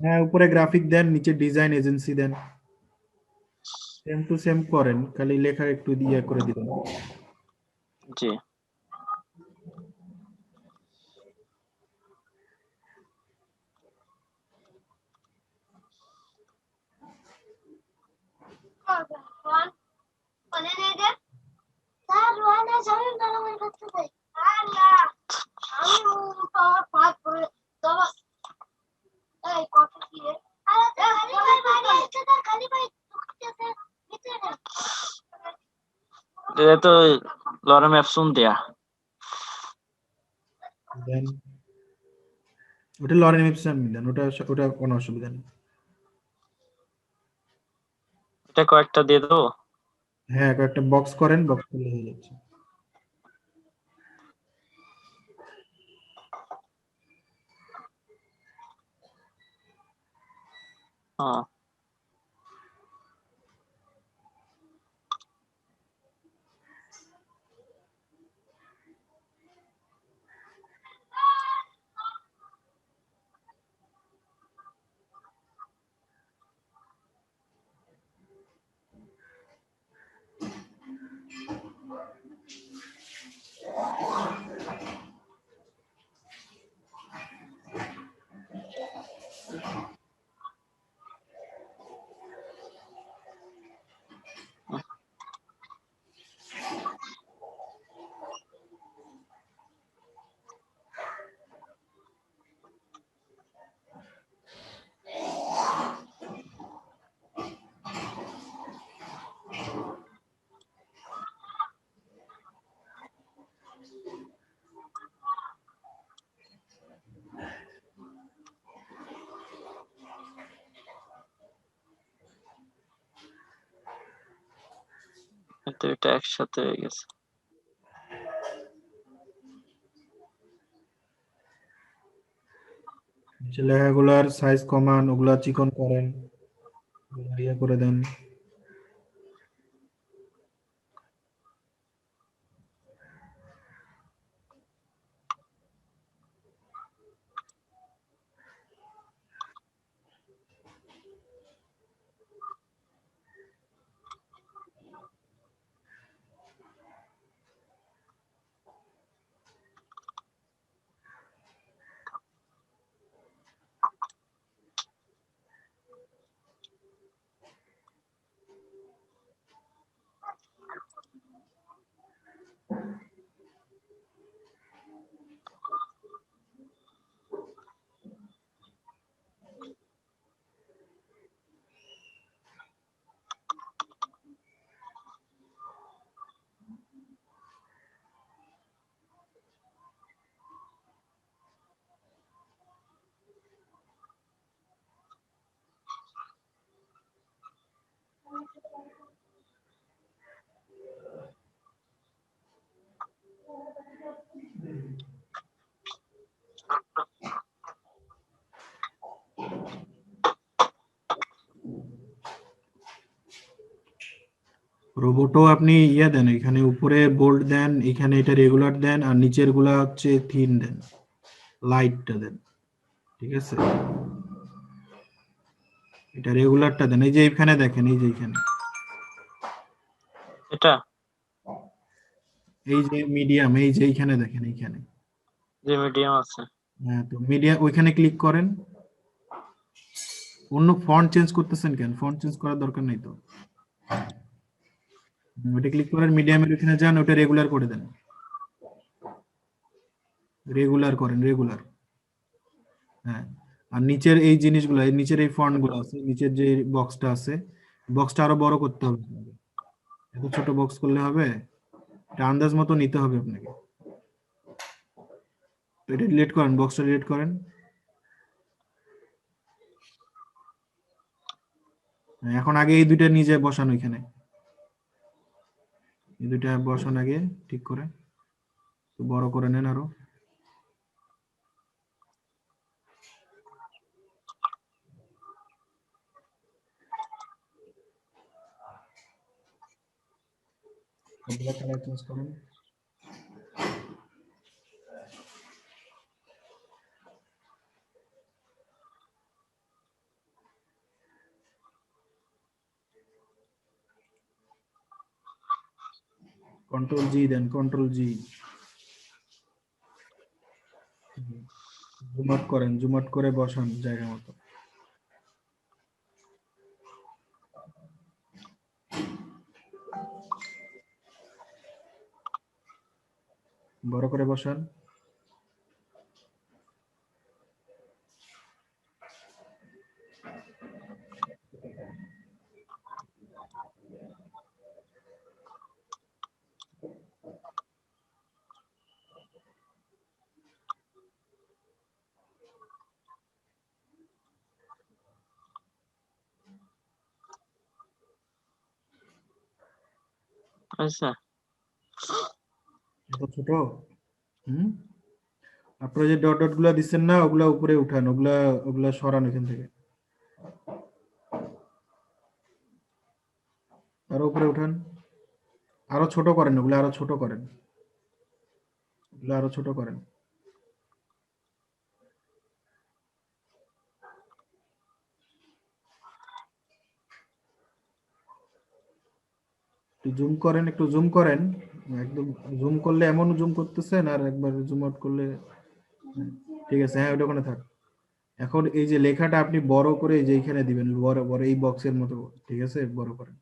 হ্যাঁ, উপরে গ্রাফিক দেন, নিচে ডিজাইন এজেন্সি দেন, সেম টু সেম করেন, খালি লেখা একটু দিয়ে করে দিবেন। জি এটা তো লরেম অ্যাপসুন দেয়া। দেন ওটা লরেন ইপসন দেন, ওটা কোনো অসুবিধা নেই। এটা কয়েকটা দিয়ে দেবো। হ্যাঁ, একটা বক্স করেন, বক্স করলে হয়ে যাচ্ছে। হ্যাঁ কিন্তু এটা একসাথে হয়ে গেছে। নিচে লেখাগুলার সাইজ কমান, ওগুলা চিকন করেন, ওগুলা ইয়ে করে দেন। রোবটও আপনি ইয়ে দেন, এখানে উপরে বোল্ড দেন, এখানে এটা রেগুলার দেন, আর নিচের গুলা হচ্ছে থিন দেন, লাইটটা দেন, ঠিক আছে? এটা রেগুলারটা দেন, এই যে এখানে দেখেন, এই যে এখানে, এটা এই যে মিডিয়াম, এই যে এইখানে দেখেন, এইখানে। যে মিডিয়াম আছে। হ্যাঁ, তো মিডিয়া ওইখানে ক্লিক করেন। অন্য ফন্ট চেঞ্জ করতেছেন কেন? ফন্ট চেঞ্জ করার দরকার নেই তো। ওটা ক্লিক করেন, মিডিয়ামের ওখানে যান, ওটা রেগুলার করে দেন, রেগুলার করেন, রেগুলার। হ্যাঁ, আর নিচের এই জিনিসগুলো, এই নিচের এই ফন্ট গুলো আছে, নিচের যে বক্সটা আছে, বক্সটা আরো বড় করতে হবে আপনাকে। এত ছোট বক্স করলে হবে? এটা আন্দাজ মতো নিতে হবে আপনাকে। তো এটা ডিলিট করেন, বক্সটা ডিলিট করেন। এখন আগে এই দুইটা নিজে বসানো, এখানে এই দুইটা বসান আগে ঠিক করে, একটু বড় করে নেন আরো। সবগুলো কালার চেঞ্জ করুন। কন্ট্রোল জি দেন, কন্ট্রোল জি। জুম আউট করেন, জুম আউট করে বসান জায়গা মতো। বড় করে বসান। আচ্ছা, এত ছোট? হুম, আপনারা যে ডট ডট গুলা দিচ্ছেন না, ওগুলা উপরে উঠান, ওগুলা ওগুলা সরান এখান থেকে, আরো উপরে উঠান, আরো ছোট করেন, ওগুলা আরো ছোট করেন, ওগুলা আরো ছোট করেন। একটু জুম করেন, একটু জুম করেন। একদম জুম করলে এমন জুম করতেছেন, আর একবার জুম আউট করলে ঠিক আছে। হ্যাঁ, ওটা ওখানে থাক। এখন এই যে লেখাটা আপনি বড় করে এই যে এখানে দিবেন, বড় বড় এই বক্সের মতো, ঠিক আছে, বড় করেন।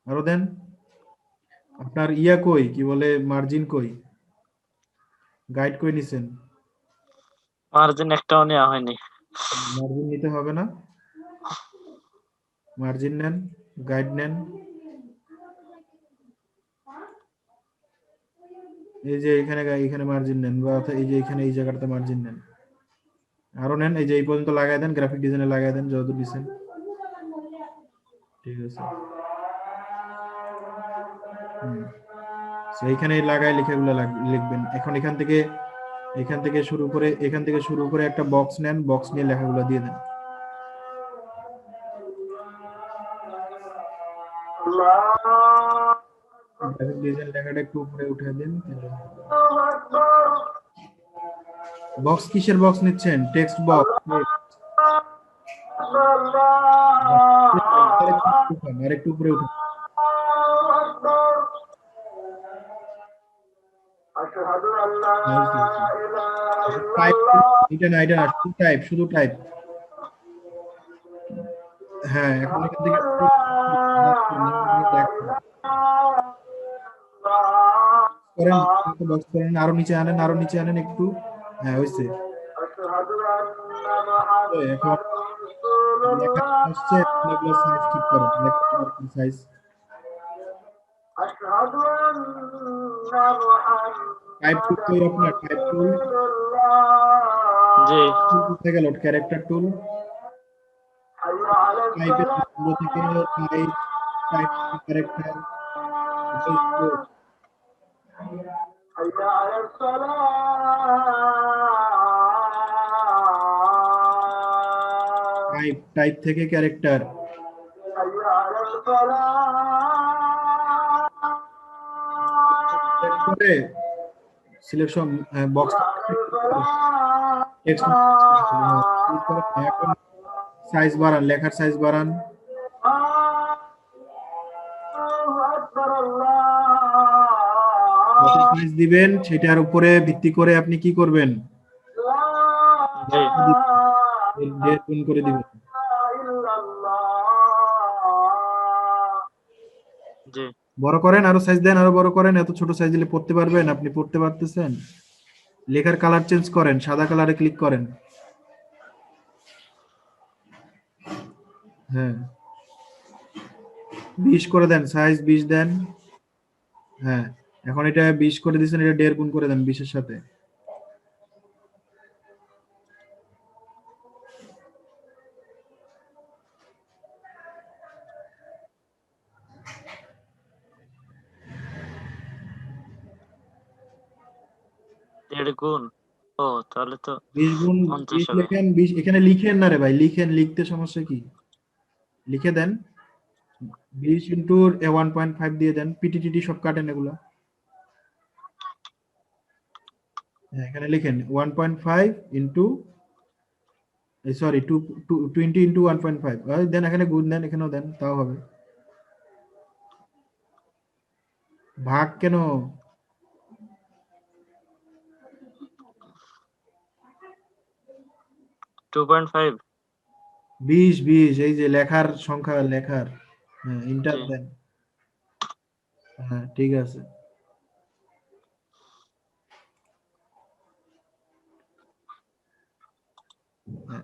আরো দেন। আপনার ইয়া কই, কি বলে, মার্জিন কই, গাইড কই নিছেন? মার্জিন একটাও নেওয়া হয়নি। মার্জিন নিতে হবে না, মার্জিন নেন, গাইড নেন। এই যে এখানে এখানে মার্জিন নেন, বা অর্থাৎ এই যে এখানে এই জায়গাটাতে মার্জিন নেন। আরো নেন, এই যে এই পর্যন্ত লাগাই দেন, গ্রাফিক ডিজাইনে লাগাই দেন যতদূর দিচ্ছেন। ঠিক আছে। এইখানে লাগাই লেখাগুলো লিখবেন। এখন এখান থেকে শুরু করে একটা বক্স নেন, বক্স নিয়ে লেখাগুলো দিয়ে দেন। গ্রাফিক ডিজাইন লেখাটা একটু উপরে উঠে দিন। বক্স কিসের বক্স নিচ্ছেন? Text box. আর একটু উপরে উঠুন। শুধু টাইপ। হ্যাঁ, এখন এখান থেকে বক্স করেন, আরো নিচে আনেন, আরো নিচে আনেন একটু। হ্যাঁ, হয়েছে। এখন লেখা আসছে, এগুলো সাইজ ঠিক করেন, লেখার সাইজ। টাইপ টুল কই আপনার? টাইপ টুল জি, কোথায় গেল? ক্যারেক্টার টুল। টাইপের থেকে type, type character, type, type থেকে ক্যারেক্টার। করে সিলেকশন বক্স টেক্সট এখন সাইজ বাড়ান, লেখার সাইজ বাড়ান। যত সাইজ দিবেন সেটার উপরে ভিত্তি করে আপনি কি করবেন? গুণ করে দিবেন। জি। বড় করেন, আরো সাইজ দেন, আরো বড় করেন। এত ছোট সাইজ দিলে পড়তে পারবেন? আপনি পড়তে পারতেছেন? লেখার কালার চেঞ্জ করেন, সাদা কালারে ক্লিক করেন। হ্যাঁ, 20 করে দেন, সাইজ 20 দেন। হ্যাঁ, এখন এটা 20 করে দিয়েছেন, এটা 1.5 গুণ করে দেন 20 এর সাথে। দেড় গুণ। ও, তাহলে তো 20 গুণ 50 20 হবে। লেখেন, 20 এখানে লিখেন না রে ভাই, লিখেন, লিখতে সমস্যা কি? লিখে দেন 20 ইন্টু 1.5 দিয়ে দেন, পিটিটিটি সব কাটেন এগুলা। হ্যাঁ, এখানে লিখেন 1.5 ইন্টু সরি 20 ইন্টু 1.5 দেন, এখানে গুণ দেন, এখানেও দেন, তাও হবে। ভাগ কেন? 2.5। 20 এই যে লেখার সংখ্যা, লেখার। হ্যাঁ, ইন্টার জি। দেন। হ্যাঁ, ঠিক আছে। হ্যাঁ,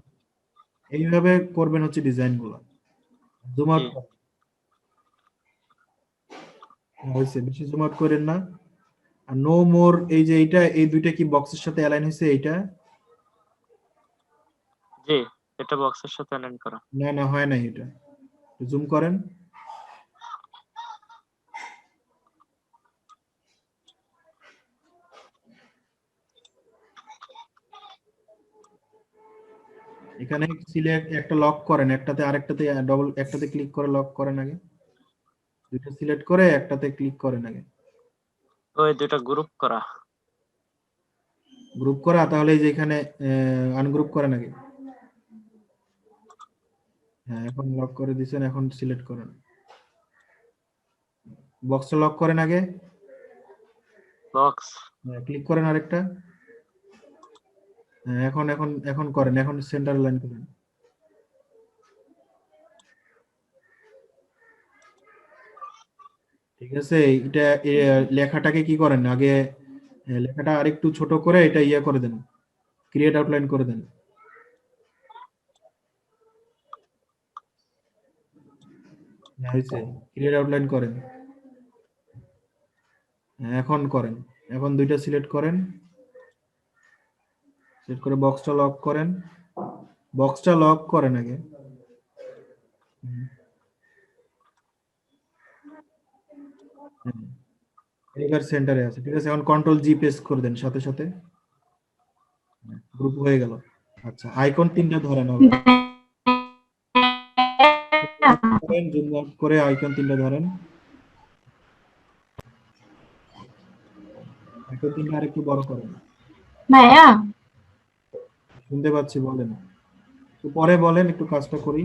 এইভাবে করবেন হচ্ছে ডিজাইন গুলো। জুম আউট জি। হয়েছে, বেশি জুম আউট করেন না। আর নো মোর, এই যে এইটা, এই দুইটা কি বক্সের সাথে অ্যালাইন হয়েছে? এইটা জি, এটা বক্সের সাথে অ্যালাইন করা। না, না হয় না, এটা জুম করেন। এখানে সিলেক্ট একটা লক করেন, একটাতে আরেকটাতে ডবল, একটাতে ক্লিক করে লক করেন আগে, দুইটা সিলেক্ট করে একটাতে ক্লিক করেন আগে। ওই দুটো গ্রুপ করা। গ্রুপ করা, তাহলে এই যে এখানে আনগ্রুপ করেন আগে। হ্যাঁ, এখন লক করে দিয়েছেন, এখন সিলেক্ট করেন, বক্সটা লক করেন আগে। বক্স। ক্লিক করেন আরেকটা। হ্যাঁ, এখন এখন এখন করেন, এখন সেন্টার লাইন করেন। ঠিক আছে, এটা লেখাটাকে কি করেন আগে, লেখাটা আরেকটু ছোট করে এটা ইয়ে করে দেন, ক্রিয়েট আউটলাইন করে দেন। হয়েছে, ক্রিয়েট আউটলাইন করেন। হ্যাঁ, এখন করেন, এখন দুইটা সিলেক্ট করেন, সিলেক্ট করে বক্সটা লক করেন, বক্সটা লক করেন আগে। এবার সেন্টারে আছে, ঠিক আছে। এখন কন্ট্রোল জি প্রেস করে দেন, সাথে সাথে গ্রুপ হয়ে গেল। আচ্ছা, আইকন তিনটা ধরেন হবে, জুম আউট করে আইকন তিনটা ধরেন, আইকন তিনটা আরেকটু বড় করেন। ভাইয়া শুনতে পাচ্ছি, বলেন, একটু পরে বলেন, একটু কাজটা করি,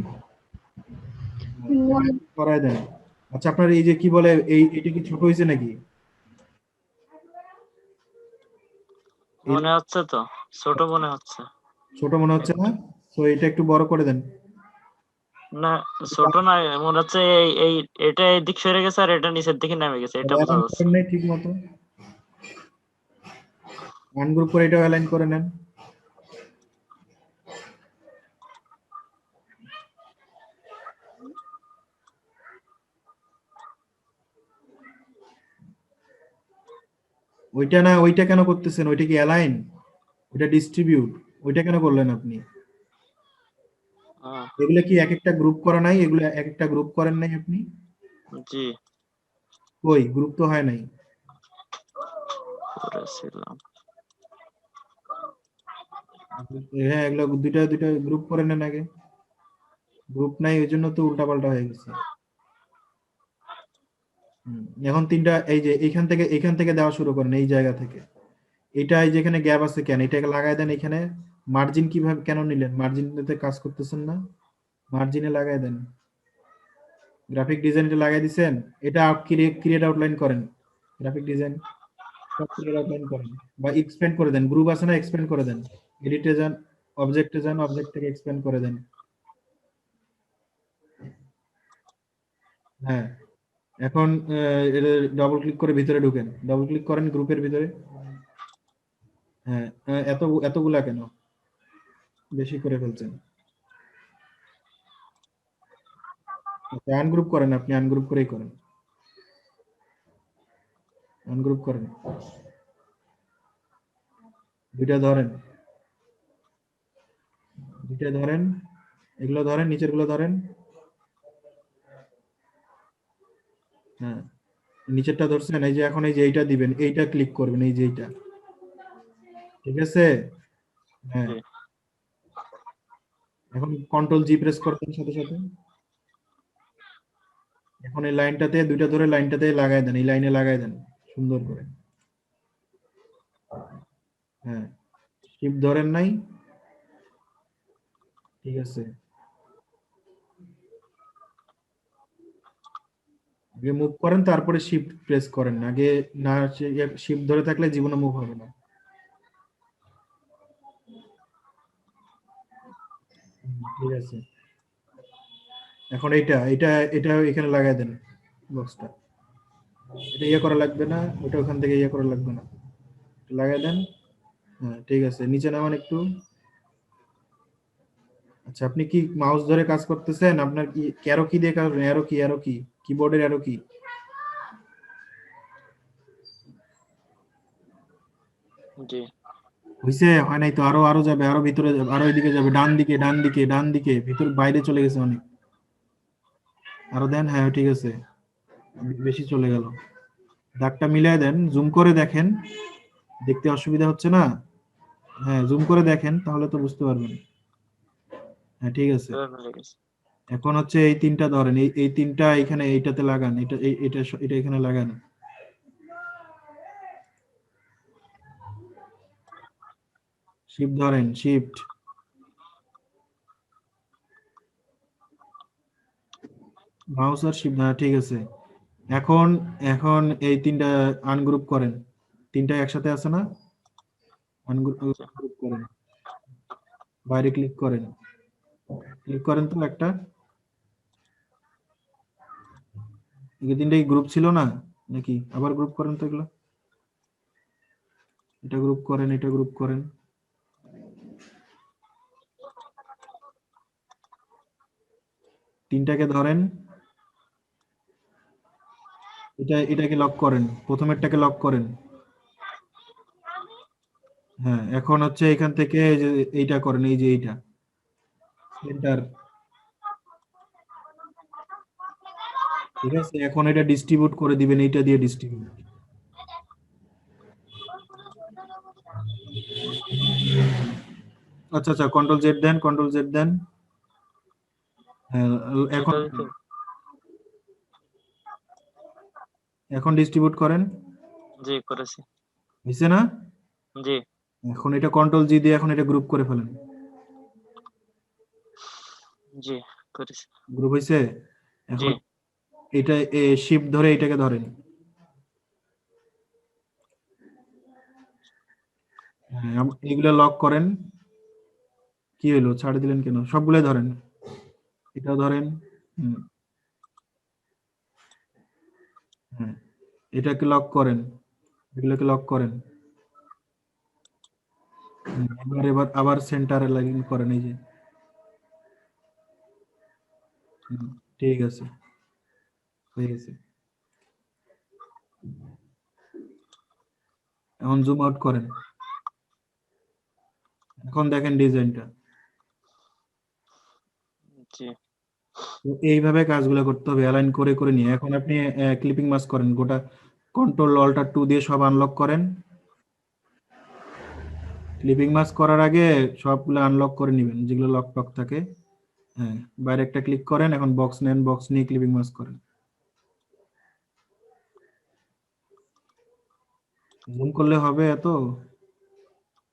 করায় দেন। আচ্ছা, আপনার এই যে কি বলে, এটা কি ছোট হয়েছে নাকি? মনে হচ্ছে তো ছোট মনে হচ্ছে। ছোট মনে হচ্ছে না? তো এটা একটু বড় করে দেন। না, ছোট না, মনে হচ্ছে এই এই এটা এদিক সরে গেছে আর এটা নিচের দিকে নেমে গেছে, এটা বোঝা অ্যালাইন যাচ্ছে। করেন নাই ঠিক মতো, আনগ্রুপ করে এটাও অ্যালাইন করে নেন। ওইটা না, ওইটা কেন করতেছেন? ওইটা কি অ্যালাইন? ওইটা ডিস্ট্রিবিউট, ওইটা কেন করলেন আপনি? এগুলো কি এক একটা গ্রুপ করা নাই? এগুলো এক একটা গ্রুপ করেন নাই আপনি? জি, কই গ্রুপ তো হয় নাই। করেছিলাম। হ্যাঁ, এগুলো দুইটা দুইটা গ্রুপ করে নেন আগে, গ্রুপ নাই ওই জন্য তো উল্টাপাল্টা হয়ে গেছে। এখন তিনটা, এই যে এখান থেকে দেওয়া শুরু করেন, এই জায়গা থেকে। এটা এই যেখানে গ্যাপ আছে কেন, এটাকে লাগাই দেন এখানে। মার্জিন কিভাবে কেন নিলেন? মার্জিনতে কাজ করতেছেন না, মার্জিনে লাগাই দেন। গ্রাফিক ডিজাইনটা লাগাই দিছেন, এটা ক্রিয়েট আউটলাইন করেন, গ্রাফিক ডিজাইন সব ক্রিয়েট আউটলাইন করেন, বা এক্সপ্যান্ড করে দেন। গ্রুপ আছে না, এক্সপ্যান্ড করে দেন। এডিটে যান, অবজেক্টে যান, অবজেক্ট থেকে এক্সপ্যান্ড করে দেন। হ্যাঁ, এখন ডবল ক্লিক করে ভিতরে ঢুকেন, ডবল ক্লিক করেন গ্রুপের ভিতরে। হ্যাঁ, এতগুলা কেন বেশি করে ফেলছেন? আনগ্রুপ করেন, আপনি আনগ্রুপ করেই করেন, আনগ্রুপ করেন। দুইটা ধরেন, দুইটা ধরেন, এগুলো ধরেন, নিচের গুলো ধরেন। হ্যাঁ, নিচেরটা ধরছেন, এই যে এখন এই যে এইটা দিবেন, এইটা ক্লিক করবেন, এই যে এইটা, ঠিক আছে। হ্যাঁ, এখন কন্ট্রোল জি প্রেস করবেন সাথে সাথে। এখন এই লাইনটাতে দুইটা ধরে লাইনটাতে লাগাই দেন, এই লাইনে লাগাই দেন সুন্দর করে। হ্যাঁ, শিফট ধরেন নাই? ঠিক আছে, আগে মুভ করেন তারপরে শিফট প্রেস করেন, আগে না শিফট ধরে থাকলে জীবনে মুভ হবে না। ঠিক আছে, এখন এইটা এটা এটা এখানে লাগাই দেন বক্সটা। এটা ইয়ে করা লাগবে না, ওটা ওখান থেকে ইয়ে করা লাগবে না, লাগাই দেন। হ্যাঁ ঠিক আছে, নিচে নামান একটু। আচ্ছা, আপনি কি মাউস ধরে কাজ করতেছেন? আপনার কি অ্যারো কি দিয়ে কাজ? অ্যারো কি কিবোর্ডের অ্যারো কি? জি হইছে? হয় নাই তো, আরো আরো যাবে, আরো ভিতরে যাবে, আরো এদিকে যাবে, ডান দিকে ডান দিকে ডান দিকে, ভিতর বাইরে চলে গেছে অনেক। আরো দেন, হ্যাঁ ঠিক আছে, বেশি চলে গেল। দাগটা মিলাই দেন, জুম করে দেখেন, দেখতে অসুবিধা হচ্ছে না? হ্যাঁ জুম করে দেখেন, তাহলে তো বুঝতে পারবেন। হ্যাঁ ঠিক আছে, এবার মিলে গেছে। এখন হচ্ছে এই তিনটা ধরেন, এই তিনটা এখানে এইটাতে লাগান, এটা এটা এখানে লাগান। শিফট ধরেন, শিফট, মাউস আর শিফট, হ্যাঁ ঠিক আছে। এখন এখন এই তিনটা আনগ্রুপ করেন, তিনটা একসাথে আছে না? আনগ্রুপ করেন, বাইরে ক্লিক করেন, ক্লিক করেন তো একটা। এই তিনটাই গ্রুপ ছিল না নাকি? আবার গ্রুপ করেন তো এগুলো, এটা গ্রুপ করেন, এটা গ্রুপ করেন। তিনটাকে ধরেন, এটাকে লক করেন, প্রথমেরটাকে লক করেন। হ্যাঁ, এখন হচ্ছে এখান থেকে এই যে এইটা করেন, এই যে এইটা সেন্টার। ঠিক আছে, এখন এটা ডিস্ট্রিবিউট করে দিবেন, এইটা দিয়ে ডিস্ট্রিবিউট। আচ্ছা আচ্ছা, কন্ট্রোল জেড দেন, কন্ট্রোল জেড দেন। হ্যাঁ, এখন এটা দিতে এখন ডিস্ট্রিবিউট করেন, জি করেছি। হইছে না? জি এখন এটা কন্ট্রোল জি দিয়ে এখন এটা গ্রুপ করে ফেলেন। জি করেছি। গ্রুপ হইছে? জি এখন এটা শিফট ধরে এটাকে ধরেন। হ্যাঁ, এইগুলা লক করেন। কি হলো, ছাড় দিলেন কেন? সবগুলাই ধরেন, এটাও ধরেন। হুম, হ্যাঁ, এটাকে লক করেন, এগুলোকে লক করেন। এবার আবার সেন্টারে লাগিং করেন, এই যে। হুম, ঠিক আছে, হয়ে গেছে। এখন জুম আউট করেন, এখন দেখেন ডিজাইনটা। জি তো এইভাবে কাজগুলো করতে হবে, অ্যালাইন করে করে নিয়ে। এখন আপনি ক্লিপিং মাস্ক করেন, গোটা কন্ট্রোল অল্টার 2 দিয়ে সব আনলক করেন। ক্লিপিং মাস্ক করার আগে সবগুলো আনলক করে নেবেন, যেগুলো লক টক থাকে। হ্যাঁ, বাইরে একটা ক্লিক করেন, এখন বক্স নেন, বক্স নিয়ে ক্লিপিং মাস্ক করেন। জুম করলে হবে এত?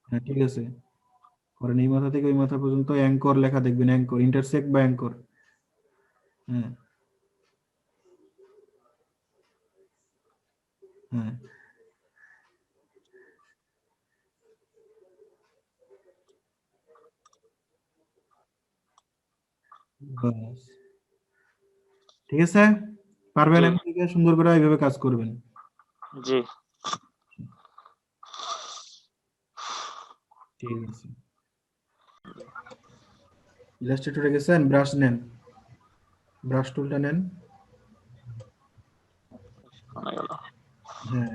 হ্যাঁ ঠিক আছে, করেন। এই মাথা থেকে ওই মাথা পর্যন্ত অ্যাঙ্কর লেখা দেখবেন, অ্যাঙ্কর, ইন্টারসেক্ট বা অ্যাঙ্কর। হ্যাঁ হ্যাঁ, বাস, ঠিক আছে, পারবেন। জি এখন থেকে সুন্দর করে এইভাবে কাজ করবেন। জি ঠিক আছে, ইলাস্ট্রেটরে গেছেন, ব্রাশ নেন, ব্রাশ টুলটা নেন। শোনা গেল। হ্যাঁ,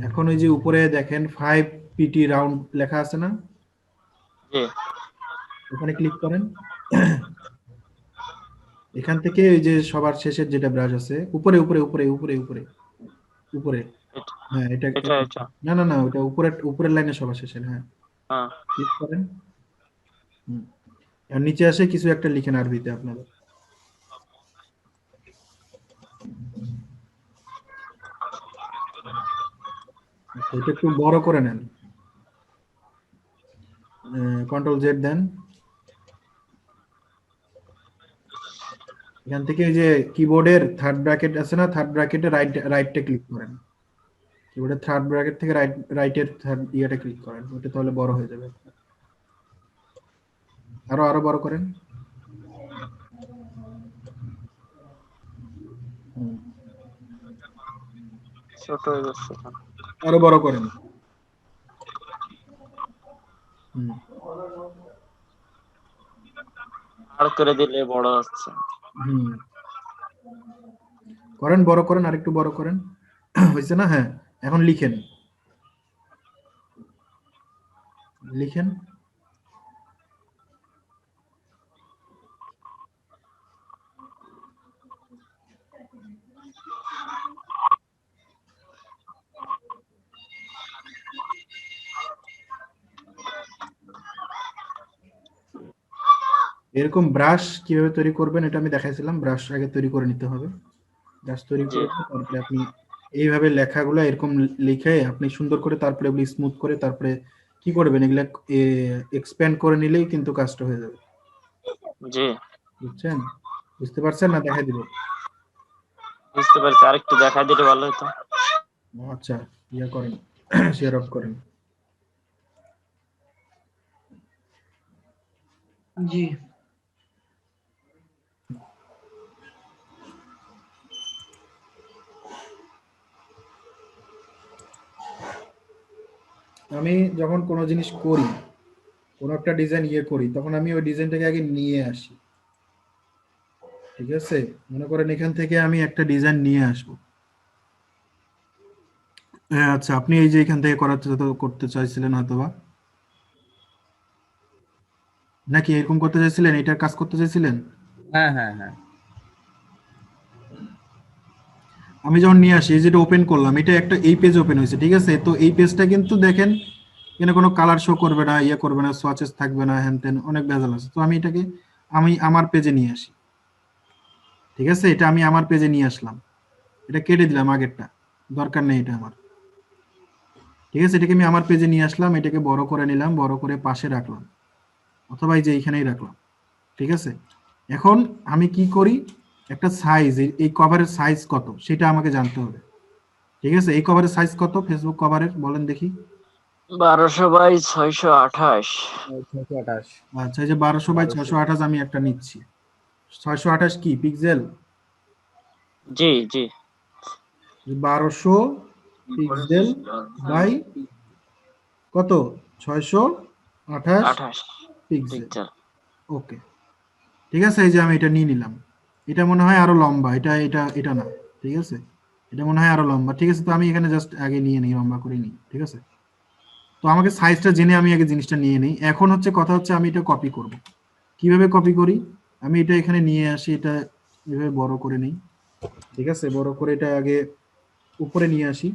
এখন ওই যে উপরে দেখেন 5 pt রাউন্ড লেখা আছে না? জি ওখানে ক্লিক করেন। এখান থেকে ওই যে সবার শেষের যেটা ব্রাশ আছে, উপরে উপরে উপরে উপরে উপরে উপরে। এটা হ্যাঁ, এটা এটা এটা না না না, ওটা উপরের লাইনে সবার শেষের। হ্যাঁ, হ্যাঁ ক্লিক করেন। হুম, আর নিচে আসে কিছু একটা লিখেন আরবিতে আপনাদের। এটা একটু বড় করে নেন, কন্ট্রোল জেড দেন। এখান থেকে এই যে কিবোর্ডের থার্ড ব্র্যাকেট আছে না, থার্ড ব্র্যাকেটে রাইটে ক্লিক করেন। কিবোর্ডের থার্ড ব্র্যাকেট থেকে রাইটের থার্ড ইয়েটা ক্লিক করেন, ওটা তাহলে বড় হয়ে যাবে। আরো বড় করেন। ছোট হয়ে যাচ্ছে। আরো বড় করেন। আর করে দিলে বড় হচ্ছে। করেন, বড় করেন, আরেকটু বড় করেন। হয়েছে না? হ্যাঁ, এখন লিখেন। এরকম ব্রাশ কিভাবে তৈরি করবেন এটা আমি দেখাইছিলাম। ব্রাশ আগে তৈরি করে নিতে হবে। ব্রাশ তৈরি করে তারপরে আপনি এইভাবে লেখাগুলো এরকম লিখে আপনি সুন্দর করে তারপরে এগুলি স্মুথ করে তারপরে কি করবেন, এগুলা এক্সপ্যান্ড করে নিলেই কিন্তু কাজটা হয়ে যাবে। জি, বুঝছেন? বুঝতে পারছেন না? দেখাই দিব। বুঝতে পারছি, আরেকটু দেখাই দিলে ভালো হতো। আচ্ছা, ইয়া করেন, শেয়ার অফ করেন। জি আমি যখন কোনো জিনিস করি, কোনো একটা ডিজাইন করি, তখন আমি ওই ডিজাইনটাকে আগে নিয়ে আসি। ঠিক আছে? মনে করেন এখান থেকে আমি একটা ডিজাইন নিয়ে আসবো। হ্যাঁ, আচ্ছা, আপনি এই যে এখান থেকে করতে চাইছিলেন হয়তোবা, নাকি এরকম করতে চাইছিলেন, এটার কাজ করতে চাইছিলেন? হ্যাঁ। আমি যখন নিয়ে আসি, এই যেটা ওপেন করলাম, এটা একটা এই পেজ ওপেন হয়েছে। ঠিক আছে? তো এই পেজটা কিন্তু দেখেন এখানে কোনো কালার শো করবে না, করবে না, সোয়াচেস থাকবে না, হ্যান তেন অনেক ভেজাল আছে। তো আমি এটাকে আমার পেজে নিয়ে আসি। ঠিক আছে? এটা আমি আমার পেজে নিয়ে আসলাম, এটা কেটে দিলাম, আগেরটা দরকার নেই এটা আমার। ঠিক আছে? এটাকে আমি আমার পেজে নিয়ে আসলাম, এটাকে বড় করে নিলাম, বড় করে পাশে রাখলাম, অথবা এই যে এইখানেই রাখলাম। ঠিক আছে? এখন আমি কি করি, একটা সাইজ, এই কভারের সাইজ কত সেটা আমাকে জানতে হবে। ঠিক আছে? এই কভারের সাইজ কত, ফেসবুক কভারের বলেন দেখি। 1200 বাই 628। আচ্ছা, এই যে 1200 বাই 628 আমি একটা নিচ্ছি। 628 কি পিক্সেল? জি জি, 1200 পিক্সেল বাই কত, 628 পিক্সেল। ওকে, ঠিক আছে। এই যে আমি এটা নিয়ে নিলাম। এটা মনে হয় আরো লম্বা, এটা না। ঠিক আছে? এটা মনে হয় আরো লম্বা। ঠিক আছে, তো আমি এখানে জাস্ট আগে নিয়ে নিই, লম্বা করে নিই। ঠিক আছে? তো আমাকে সাইজটা জেনে আমি আগে জিনিসটা নিয়ে নিই। এখন হচ্ছে কথা হচ্ছে আমি এটা কপি করব। কিভাবে কপি করি, আমি এটা এখানে নিয়ে আসি, এটা এভাবে বড় করে নিই। ঠিক আছে? বড় করে এটা আগে উপরে নিয়ে আসি,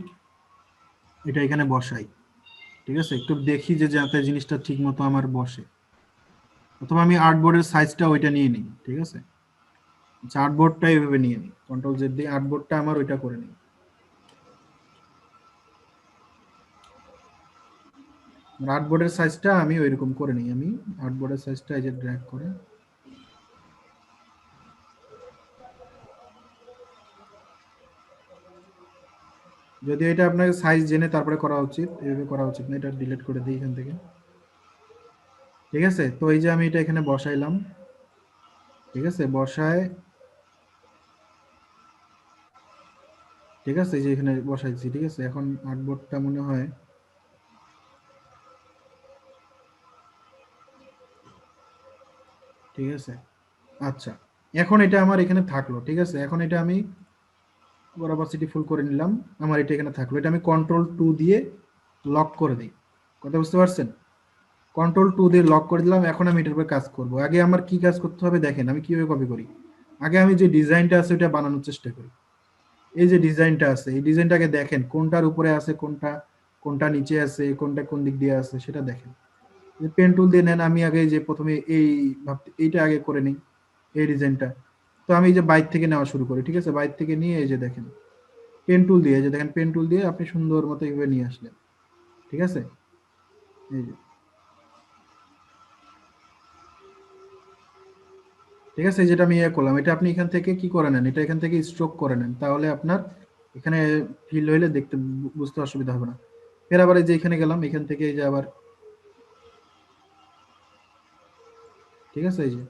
এটা এখানে বসাই। ঠিক আছে? একটু দেখি যে যাতে জিনিসটা ঠিক মতো আমার বসে, অথবা আমি আর্টবোর্ডের সাইজটা ওইটা নিয়ে নিই। ঠিক আছে? আর্টবোর্ডটা এইভাবে নিয়ে নিই, কন্ট্রোল জেড দিয়ে আর্টবোর্ডটা আমার ওইটা করে নিই। আর্টবোর্ডের সাইজটা আমি ওইরকম করে নিই। আমি আর্টবোর্ডের সাইজটা এই যে ড্র্যাগ করে, যদি এটা আপনাকে সাইজ জেনে তারপরে করা উচিত, এইভাবে করা উচিত না, এটা ডিলিট করে দিই এখান থেকে। ঠিক আছে? তো এই যে আমি এটা এখানে বসাইলাম। ঠিক আছে? বসায়, ঠিক আছে, এই যে এখানে বসাইছি। ঠিক আছে? এখন আর্টবোর্ডটা মনে হয় ঠিক আছে। আচ্ছা, এখন এটা আমার এখানে থাকলো। ঠিক আছে? এখন এটা আমি অপাসিটি ফুল করে নিলাম, আমার এটা এখানে থাকলো। এটা আমি কন্ট্রোল 2 দিয়ে লক করে দিই। কথা বুঝতে পারছেন? কন্ট্রোল 2 দিয়ে লক করে দিলাম। এখন আমি এটার উপর কাজ করব। আগে আমার কি কাজ করতে হবে দেখেন, আমি কিভাবে কপি করি। আগে আমি যে ডিজাইনটা আছে ওটা বানানোর চেষ্টা করি। এই যে ডিজাইনটা আছে, এই ডিজাইনটাকে দেখেন কোনটার উপরে আছে, কোনটা নিচে আছে, কোনটা কোন দিক দিয়ে আছে সেটা দেখেন। পেন টুল দিয়ে নেন। আমি আগে যে প্রথমে এইটা আগে করে নিই, এই ডিজাইনটা। তো আমি এই যে বাইর থেকে নেওয়া শুরু করি। ঠিক আছে? বাইর থেকে নিয়ে এই যে দেখেন পেন টুল দিয়ে, এই যে দেখেন পেন টুল দিয়ে আপনি সুন্দর মতো এইভাবে নিয়ে আসলেন। ঠিক আছে, এই যে ঠিক আছে, যেটা আমি করলাম এটা আপনি এখান থেকে কি করে নেন, এটা এখান থেকে স্ট্রোক করে নেন, তাহলে আপনার এখানে ফিল হইলে দেখতে বুঝতে অসুবিধা হবে না। ফের আবার এই যে এখানে গেলাম, এখান থেকে এই যে আবার, ঠিক আছে, এই যে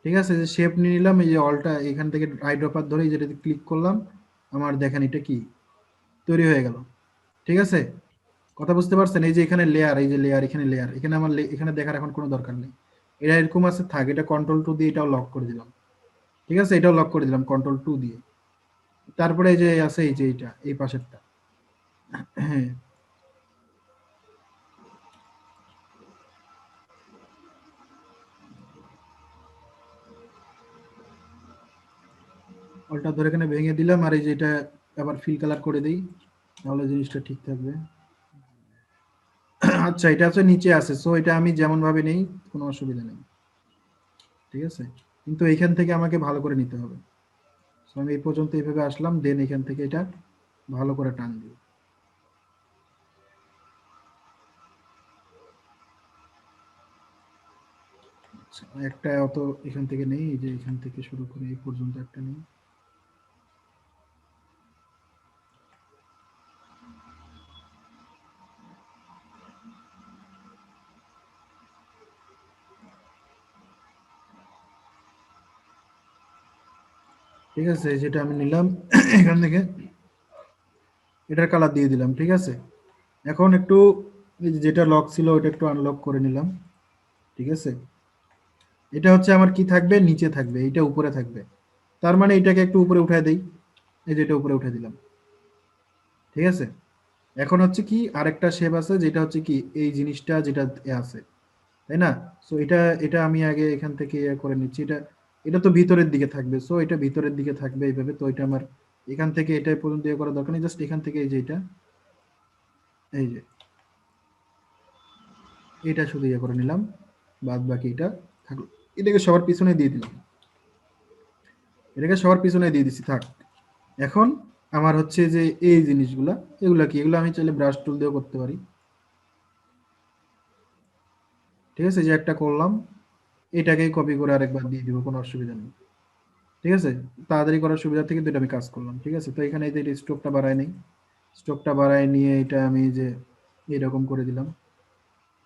ঠিক আছে, যে শেপ নিয়ে নিলাম, এই যে অলটা এখান থেকে আইড্রপার ধরে যেটাতে ক্লিক করলাম, আমার দেখেন এটা কি তৈরি হয়ে গেল। ঠিক আছে, কথা বুঝতে পারছেন? এই যে এখানে লেয়ার, এই যে লেয়ার, এখানে লেয়ার, এখানে আমার এখানে দেখার এখন কোনো দরকার নেই, এটা এরকম আছে থাক, এটা কন্ট্রোল 2 দিয়ে এটাও লক করে দিলাম। ঠিক আছে, এটাও লক করে দিলাম কন্ট্রোল 2 দিয়ে। তারপরে এই যে আছে এই যে এইটা, এই পাশেরটা, হ্যাঁ অলটা ধরে এখানে ভেঙে দিলাম, আর এই যে এটা আবার ফিল কালার করে দিই, তাহলে জিনিসটা ঠিক থাকবে। আচ্ছা, এটা হচ্ছে নিচে আছে, সো এটা আমি যেমন ভাবে নেই কোনো অসুবিধা নেই। ঠিক আছে, কিন্তু এইখান থেকে আমাকে ভালো করে নিতে হবে। সো আমি এই পর্যন্ত এইভাবে আসলাম, দেন এখান থেকে এটা ভালো করে টান দিই। আচ্ছা, একটা অত এখান থেকে নেই, এই যে এখান থেকে শুরু করে এই পর্যন্ত একটা নেই। ঠিক আছে, যেটা আমি নিলাম এখান থেকে এটার কালার দিয়ে দিলাম। ঠিক আছে, এখন একটু এই যে যেটা লক ছিল ওটা একটু আনলক করে নিলাম। ঠিক আছে, এটা হচ্ছে আমার কি থাকবে, নিচে থাকবে, এইটা উপরে থাকবে, তার মানে এটাকে একটু উপরে উঠায় দেই, এই যে এটা উপরে উঠে দিলাম। ঠিক আছে, এখন হচ্ছে কি আরেকটা শেপ আছে, যেটা হচ্ছে কি এই জিনিসটা যেটা আছে, তাই না? সো এটা এটা আমি আগে এখান থেকে করে নিচ্ছি, এটা এটা তো ভিতরের দিকে থাকবে, সো এটা ভিতরের দিকে থাকবে এইভাবে। তো এটা আমার এখান থেকে এটা পর্যন্ত ইয়ে করার দরকার নেই, জাস্ট এখান থেকে এই যে এই যে এটা শুধু ইয়ে করে নিলাম, বাদ বাকি এটা থাকলো। এটাকে সবার পিছনে দিয়ে দিলাম, এটাকে সবার পিছনে দিয়ে দিচ্ছি থাক। এখন আমার হচ্ছে যে এই জিনিসগুলা, এগুলা কি, এগুলো আমি চাইলে ব্রাশ টুল দিয়েও করতে পারি। ঠিক আছে, যে একটা করলাম, এটাকেই কপি করে আরেকবার দিয়ে দিব, কোনো অসুবিধা নেই। ঠিক আছে, তাড়াতাড়ি করার সুবিধা থেকে এটা আমি কাজ করলাম। ঠিক আছে, তো এখানে এই যে স্ট্রোকটা বাড়ায় নেই, স্ট্রোকটা বাড়ায় নিয়ে এটা আমি যে এরকম করে দিলাম।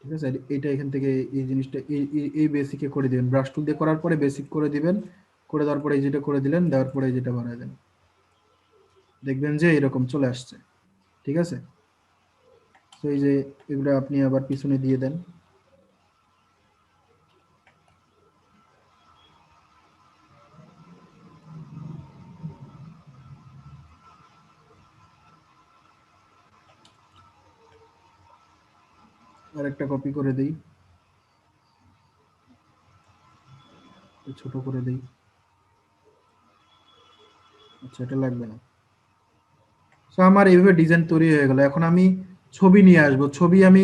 ঠিক আছে, এটা এখান থেকে এই জিনিসটা এই বেসিকে করে দিবেন, ব্রাশ টুল দিয়ে করার পরে বেসিক করে দিবেন, করে দেওয়ার পরে এই যেটা করে দিলেন, দেওয়ার পরে যেটা বাড়ায় দেন, দেখবেন যে এরকম চলে আসছে। ঠিক আছে, তো এই যে এগুলো আপনি আবার পিছনে দিয়ে দেন। আর একটা কপি করে দেই, ছোট করে দেই। আচ্ছা, এটা লাগবে না। তো আমার এইভাবে ডিজাইন তৈরি হয়ে গেল। এখন আমি ছবি নিয়ে আসব, ছবি আমি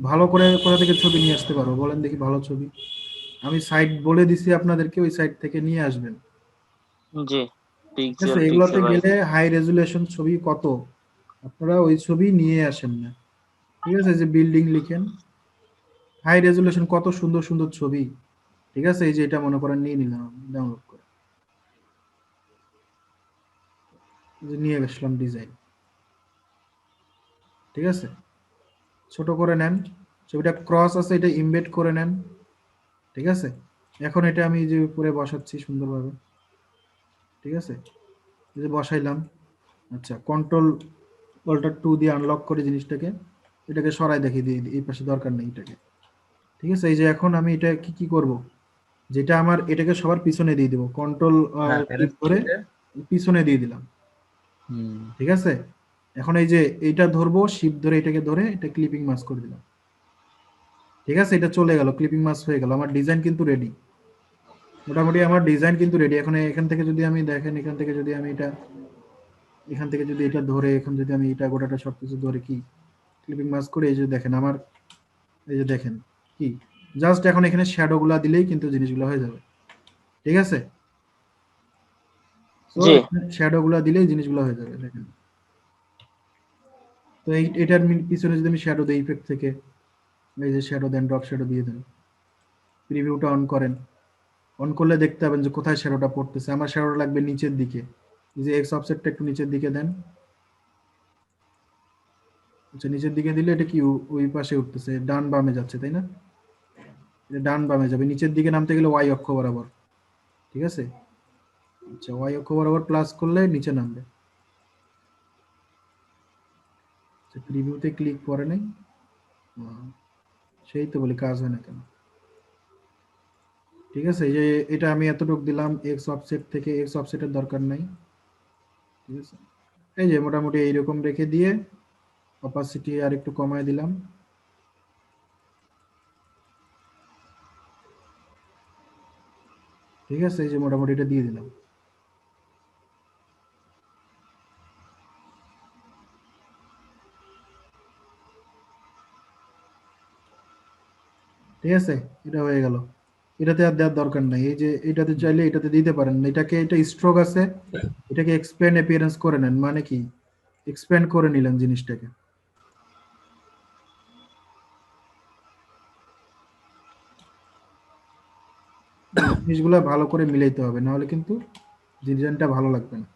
ভালো করে কোথা থেকে ছবি নিয়ে আসতে পারবো বলেন দেখি, ভালো ছবি আমি সাইট বলে দিছি আপনাদেরকে, ওই সাইট থেকে নিয়ে আসবেন। জি, ঠিক আছে, পিক্সেল এগুলোতে পিক্সেল গেলে হাই রেজুলেশন ছবি কত, আপনারা ওই ছবি নিয়ে আসেন না। ঠিক আছে, যে বিল্ডিং লিখেন, হাই রেজুলেশন কত সুন্দর সুন্দর ছবি। ঠিক আছে, এই যে এটা মনে করেন নিয়ে নিলাম ডাউনলোড করে, এই যে নিয়ে আসলাম ডিজাইন। ঠিক আছে, ছোট করে নেন, ছবিটা ক্রস আছে এটা ইমবেড করে নেন। ঠিক আছে, এখন এটা আমি যে উপরে বসাচ্ছি সুন্দরভাবে। ঠিক আছে, এই যে বসাইলাম। আচ্ছা, কন্ট্রোল-2 দিয়ে আনলক করে জিনিসটাকে, এটাকে সরাই দেখিয়ে দিই, এই পাশে দরকার নেই এটাকে। ঠিক আছে, এই যে এখন আমি এটা কি কি করব, যেটা আমার এটাকে সবার পিছনে দিয়ে দিব, কন্ট্রোল টিপ করে পিছনে দিয়ে দিলাম। ঠিক আছে, এখন এই যে এইটা ধরবো, শিফট ধরে এটাকে ধরে এটা ক্লিপিং মাস্ক করে দিলাম। ঠিক আছে, এটা চলে গেল, ক্লিপিং মাস্ক হয়ে গেল, আমার ডিজাইন কিন্তু রেডি। মোটামুটি আমার ডিজাইন কিন্তু রেডি। এখন এখান থেকে যদি আমি দেখেন, এখান থেকে যদি আমি এটা এখান থেকে যদি এটা ধরে এখন যদি আমি এটা গোটাটা সবকিছু ধরে কি ক্লিপিং মাস্ক করে এই যে দেখেন আমার এই যে দেখেন কি জাস্ট এখন এখানে শ্যাডো গুলা দিলেই কিন্তু জিনিসগুলো হয়ে যাবে, ঠিক আছে? তো জি শ্যাডো গুলা দিলেই জিনিসগুলো হয়ে যাবে দেখেন। তো এটার পিছনে যদি আমি শ্যাডো দেই ইফেক্ট থেকে এই যে শ্যাডো দেন ড্রপ শ্যাডো দিয়ে দেন, প্রিভিউটা অন করেন, অন করলে দেখতে পাবেন যে কোথায় শ্যাডোটা পড়তেছে। আমার শ্যাডোটা লাগবে নিচের দিকে, এই যে এক্স অফসেটটা একটু নিচের দিকে দেন। আচ্ছা নিচের দিকে দিলে এটা কি ওই পাশে উঠতেছে, ডান বামে যাচ্ছে তাই না? এটা ডান বামে যাবে, নিচের দিকে নামতে গেলে ওয়াই অক্ষ বরাবর, ঠিক আছে? আচ্ছা ওয়াই অক্ষ বরাবর প্লাস করলে নিচে নামবে। আচ্ছা প্রিভিউতে ক্লিক করে নাই, সেই তো বলি কাজ হয় না কেন। ঠিক আছে, এই যে এটা আমি এতটুকু দিলাম, এক্স অফসেট থেকে এক্স অফসেটের দরকার নাই, ঠিক আছে? এই যে মোটামুটি এইরকম রেখে দিয়ে অপাসিটি আর একটু কমায় দিলাম, ঠিক আছে? এই যে মোটামুটি এটা দিয়ে দিলাম। ঠিক আছে, এটা হয়ে গেল। এটাতে আর দেওয়ার দরকার নাই, এই যে এটাতে চাইলে এটাতে দিতে পারেন। এটাকে এটা স্ট্রোক আছে, এটাকে এক্সপ্যান্ড অ্যাপিয়ারেন্স করে নেন, মানে কি এক্সপ্যান্ড করে নিলেন জিনিসটাকে। জিনিসগুলো ভালো করে মিলাইতে হবে, নাহলে কিন্তু ডিজাইনটা ভালো লাগবে না।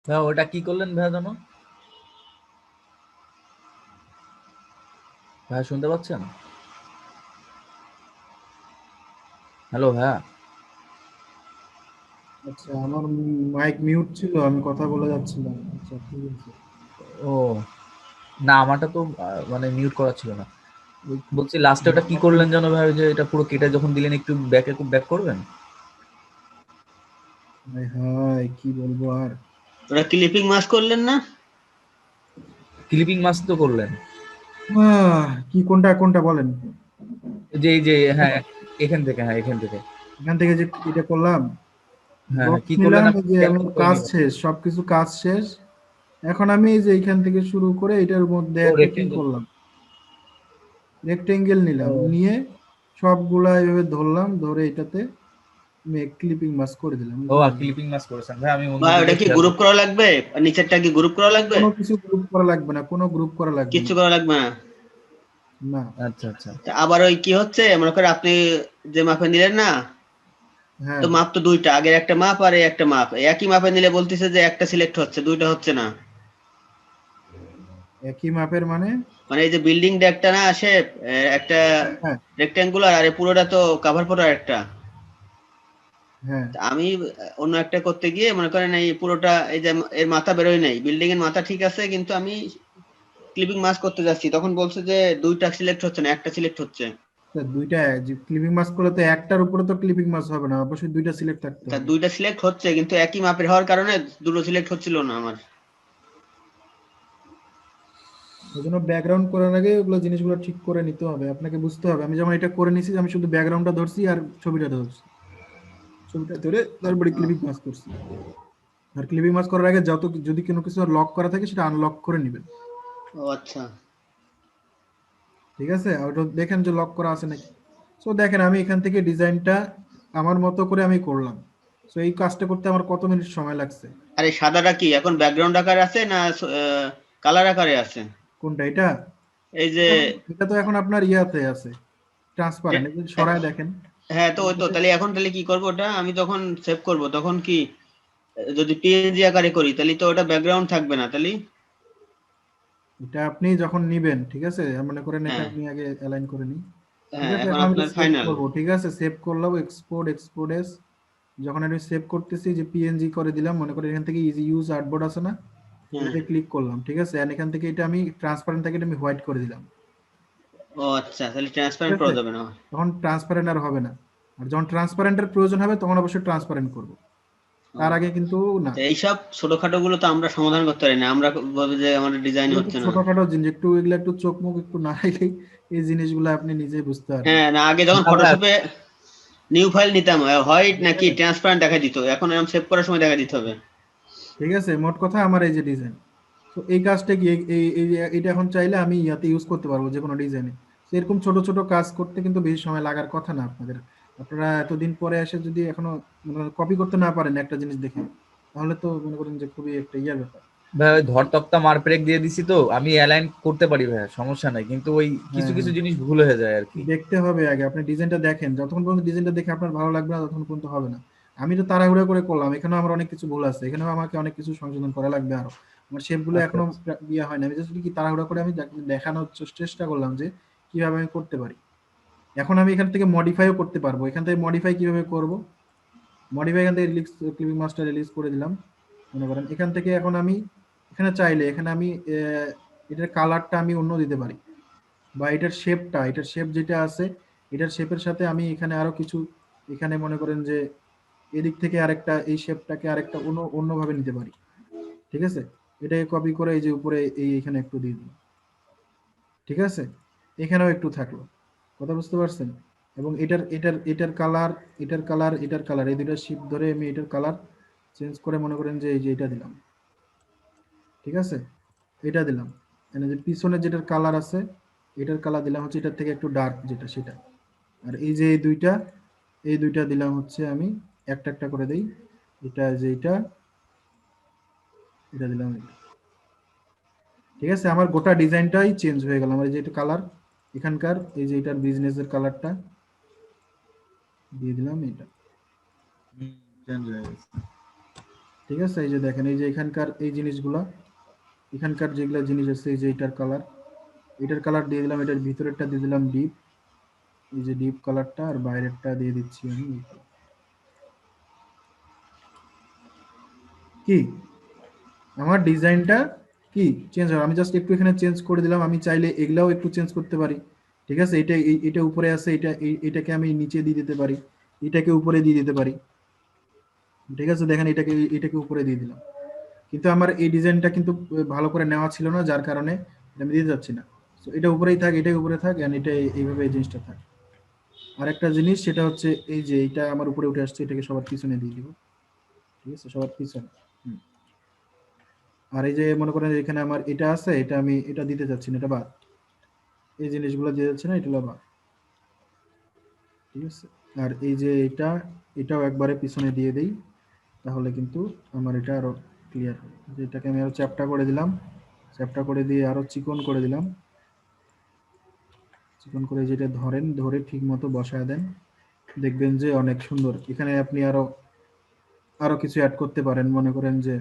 ভাইয়া ওটা কি করলেন ভাইয়া জানো? ভাইয়া শুনতে পাচ্ছেন? হ্যালো ভাইয়া। আচ্ছা, আমার মাইক মিউট ছিল, আমি কথা বলে যাচ্ছিলাম। আচ্ছা, ঠিক আছে। ও না, আমারটা তো মানে মিউট করা ছিল না। বলছি লাস্টে ওটা কি করলেন জানো ভাই? ওই যে এটা পুরো কেটে যখন দিলেন, একটু ব্যাক করবেন? হায় হায়, কি বলবো আর। ওরা ক্লিপিং মাস্ক করলেন না? ক্লিপিং মাস্ক তো করলেন। কি কোনটা কোনটা বলেন? এই যে হ্যাঁ, এখান থেকে, হ্যাঁ এখান থেকে। এখান থেকে যে এটা করলাম, হ্যাঁ হ্যাঁ, বক্স কি করলেন নিলাম, আপনি এই যে খেয়াল আমার কাজ করিনি। শেষ, সবকিছু কাজ শেষ। এখন আমি এই যে এখান থেকে শুরু করে এটার মধ্যে ও একটা কি রেক্টেঙ্গেল। করলাম, রেক্টেঙ্গেল নিলাম, ও নিয়ে সবগুলা এইভাবে ধরলাম, ধরে এটাতে ক্লিপিং মাস্ক করে দিলাম। এই ও যে ক্লিপিং মাস্ক করেছেন ভাই, আমি ভাই অন্যদিকে ওটা কি খেয়াল গ্রুপ করি। করা লাগবে? আর নিচেরটা কি গ্রুপ করা লাগবে? কোনো কিছু গ্রুপ করা লাগবে না, কোনো গ্রুপ করা লাগবে না। কিচ্ছু করা লাগবে না। না। আচ্ছা আচ্ছা। তা আবার ওই কি হচ্ছে, মনে করেন আপনি যে মাপে নিলেন না, হ্যাঁ, তো মাপ তো দুইটা, আগের একটা মাপ আর এই একটা মাপ, একই মাপে নিলে বলতেছে যে একটা সিলেক্ট হচ্ছে, দুইটা হচ্ছে না। একই মাপের মানে? মানে এই যে বিল্ডিং একটা না আসে, একটা হ্যাঁ রেক্ট্যাঙ্গুলার, আর এই পুরোটা তো কাভার ফটো একটা। হ্যাঁ, তা আমি অন্য একটা করতে গিয়ে মনে করেন এই পুরোটা, এই যে এর মাথা বেরোয় নাই, বিল্ডিং এর মাথা ঠিক আছে, কিন্তু আমি ক্লিপিং মাস্ক করতে যাচ্ছি, তখন বলছে যে দুইটা সিলেক্ট হচ্ছে না, একটা সিলেক্ট হচ্ছে। তা দুইটা ক্লিপিং মাস্ক করলে তো একটার উপরে তো ক্লিপিং মাস্ক হবে না, অবশ্যই দুইটা সিলেক্ট থাকতে তা হবে। দুইটা সিলেক্ট হচ্ছে, কিন্তু একই মাপের হওয়ার কারণে দুটো সিলেক্ট হচ্ছিল না আমার। ওই জন্য ব্যাকগ্রাউন্ড করার আগে ওগুলো জিনিসগুলো ঠিক করে নিতে হবে, আপনাকে বুঝতে হবে। আমি যেমন এটা করে নিছি, আমি শুধু ব্যাকগ্রাউন্ডটা ধরছি আর ছবিটা ধরছি, ছবিটা ধরে তারপরে ক্লিপিং মাস্ক করছি। আর ক্লিপিং মাস্ক করার আগে যদি কোনো কিছু লক করা থাকে সেটা আনলক করে নেবেন, ও আচ্ছা। ঠিক আছে? আর ওটা দেখেন যে লক করা আছে নাকি। সো দেখেন, আমি এখান থেকে ডিজাইনটা আমার মতো করে আমি করলাম। সো এই কাজটা করতে আমার কত মিনিট সময় লাগছে? আর এই সাদাটা কি এখন ব্যাকগ্রাউন্ড আকারে আছে না কালার আকারে আছে? কোনটা এটা? এই যে এটা তো এখন আপনার ইয়াতে আছে, ট্রান্সপারেন্ট। এই যে সরায় দেখেন। হ্যাঁ, তো ওই তো তাহলে এখন তাহলে কি করবো, ওটা আমি তখন সেভ করব তখন কি, যদি পিএনজি আকারে করি তাহলে তো ওটা ব্যাকগ্রাউন্ড থাকবে না তাহলে। এটা আপনি যখন নিবেন, ঠিক আছে, মনে করেন এটা হ্যাঁ আমি আগে অ্যালাইন করে নিই। ঠিক হ্যাঁ, আছে, এখন এখন আমি আপনার সেভ ফাইনাল। করব, ঠিক আছে, সেভ করলাম, এক্সপোর্ট এস। যখন আমি সেভ করতেছি, যে পিএনজি করে দিলাম, মনে করেন এখান থেকে ইজি ইউজ আর্টবোর্ড আছে না, হ্যাঁ। এটাতে ক্লিক করলাম, ঠিক আছে, আর এখান থেকে এটা আমি ট্রান্সপারেন্ট থেকে এটা আমি হোয়াইট করে দিলাম, ও আচ্ছা, তাহলে ঠিক ট্রান্সপারেন্ট আছে। করা যাবে না। তখন ট্রান্সপারেন্ট আর হবে না। আর যখন ট্রান্সপারেন্টের প্রয়োজন হবে তখন অবশ্যই ট্রান্সপারেন্ট করব, ও, তার আগে কিন্তু না। তো এইসব ছোটখাটো গুলো তো আমরা সমাধান করতে পারি না, আমরা ভাবে যে আমাদের ডিজাইন এগুলো তো হচ্ছে না। ছোটখাটো জিনিস, একটু এগুলো একটু চোখ মুখ একটু নাড়াইলেই এই জিনিসগুলো আপনি নিজেই বুঝতে পারবেন। হ্যাঁ, না আগে যখন না ভাইয়া, ফটোশপে নিউ ফাইল নিতাম, হোয়াইট নাকি বুঝলেন? ট্রান্সপারেন্ট দেখা দিত, এখন এরকম সেভ করার সময় দেখা দিতে হবে। ঠিক আছে, মোট কথা আমার এই যে ডিজাইন, তো এই কাজটা কি এইটা এখন চাইলে আমি ইয়াতে ইউজ করতে পারবো যে কোনো ডিজাইনে। এরকম ছোট ছোট কাজ করতে কিন্তু বেশি সময় লাগার কথা না আপনাদের। আপনারা এতদিন পরে এসে যদি এখনো কপি করতে না পারেন একটা জিনিস দেখে, তাহলে তো মনে করেন যে খুবই একটা ইয়ার ব্যাপার। ভাই ওই ধর তক্তা মারপেক দিয়ে দিছি, তো আমি অ্যালাইন করতে পারি ভাইয়া, সমস্যা নাই, কিন্তু ওই কিছু হ্যাঁ কিছু হ্যাঁ, জিনিস ভুল হয়ে যায় আর কি। দেখতে হবে আগে, আপনি ডিজাইনটা দেখেন, যতক্ষণ পর্যন্ত ডিজাইনটা দেখে আপনার ভালো লাগবে না ততক্ষণ পর্যন্ত হবে না। আমি তো তাড়াহুড়া করে করলাম, এখানেও আমার অনেক কিছু ভুল আছে, এখানেও আমাকে অনেক কিছু সংশোধন করা লাগবে আরো। আমার শেপগুলো আচ্ছা এখনো আচ্ছা। ইয়ে হয় না, আমি জাস্ট কি তাড়াহুড়া করে আমি দেখানোর চেষ্টা করলাম যে কিভাবে আমি করতে পারি। এখন আমি এখান থেকে মডিফাইও করতে পারবো, এখান থেকে মডিফাই কিভাবে করব, মডিফাই এখান থেকে রিলিজ, ক্লিপিং মাস্টার রিলিজ করে দিলাম, মনে করেন এখান থেকে এখন আমি এখানে চাইলে এখানে আমি এটার কালারটা আমি অন্য দিতে পারি, বা এটার শেপটা, এটার শেপ যেটা আছে, এটার শেপের সাথে আমি এখানে আরো কিছু, এখানে মনে করেন যে এদিক থেকে আরেকটা, এই শেপটাকে আরেকটা অন্যভাবে নিতে পারি, ঠিক আছে। এটাকে কপি করে এই যে উপরে এখানে একটু দিয়ে দিই, ঠিক আছে, এখানেও একটু থাকলো, কথা বুঝতে পারছেন? এবং এটার কালার, এটার কালার, এই দুটো শিপ ধরে আমি এটার কালার চেঞ্জ করে মনে করেন যে এই যে এটা দিলাম, ঠিক আছে, এটা দিলাম। এখানে যে পিছনে যেটার কালার আছে, এটার কালার দিলাম হচ্ছে এটার থেকে একটু ডার্ক যেটা সেটা। আর এই যে এই দুইটা দিলাম হচ্ছে আমি একটা একটা করে দেই, এটা যে এটা দিলাম এটা। ঠিক আছে, আমার গোটা ডিজাইনটাই চেঞ্জ হয়ে গেল। আমার এই যে এটা কালার এখানকার, এই যে এটার বিজনেসের কালারটা দিয়ে দিলাম এটা, চেঞ্জ হয়ে গেছে। ঠিক আছে, এই যে দেখেন এই যে এখানকার এই জিনিসগুলা, এখানকার যেগুলা জিনিস আছে, এই যে এটার কালার দিয়ে দিলাম, এটার ভিতরেরটা দিয়ে দিলাম ডিপ, এই যে ডিপ কালারটা, আর বাইরেরটা দিয়ে দিচ্ছি আমি এই color। কি আমার ডিজাইনটা কি চেঞ্জ হবে, আমি জাস্ট একটু এখানে চেঞ্জ করে দিলাম, আমি চাইলে এগুলাও একটু চেঞ্জ করতে পারি। ঠিক আছে, এটা উপরে আছে, এটাকে আমি নিচে দিয়ে দিতে পারি, এটাকে উপরে দিয়ে দিতে পারি। ঠিক আছে, দেখেন এটাকে উপরে দিয়ে দিলাম, কিন্তু আমার এই ডিজাইনটা কিন্তু ভালো করে নেওয়া ছিল না, যার কারণে এটা আমি দিতে যাচ্ছি না। তো এটা উপরেই থাক, এটা উপরে থাক, এন্ড এটা এইভাবে এই জিনিসটা থাক। আরেকটা জিনিস সেটা হচ্ছে এই যে এটা আমার উপরে উঠে আসছে, এটাকে সবার পিছনে দিয়ে দিব। ঠিক আছে, সবার পিছনে। আর এই যে মনে করেন এখানে আমার এটা আছে, এটা আমি এটা দিতে যাচ্ছি না, এটা বাদ, এই জিনিসগুলো দিয়ে যাচ্ছে না, এটা হলো বাদ। ঠিক আছে, আর এই যে এটাও একবারে পিছনে দিয়ে দেই, তাহলে কিন্তু আমার এটা আরো ক্লিয়ার হবে। এটাকে আমি আরো চ্যাপ্টা করে দিলাম, চ্যাপ্টা করে দিয়ে আরো চিকন করে দিলাম, চিকন করে যেটা ধরে ঠিক মতো বসায় দেন, দেখবেন যে অনেক সুন্দর। এখানে আপনি আরো কিছু অ্যাড করতে পারেন, মনে করেন যে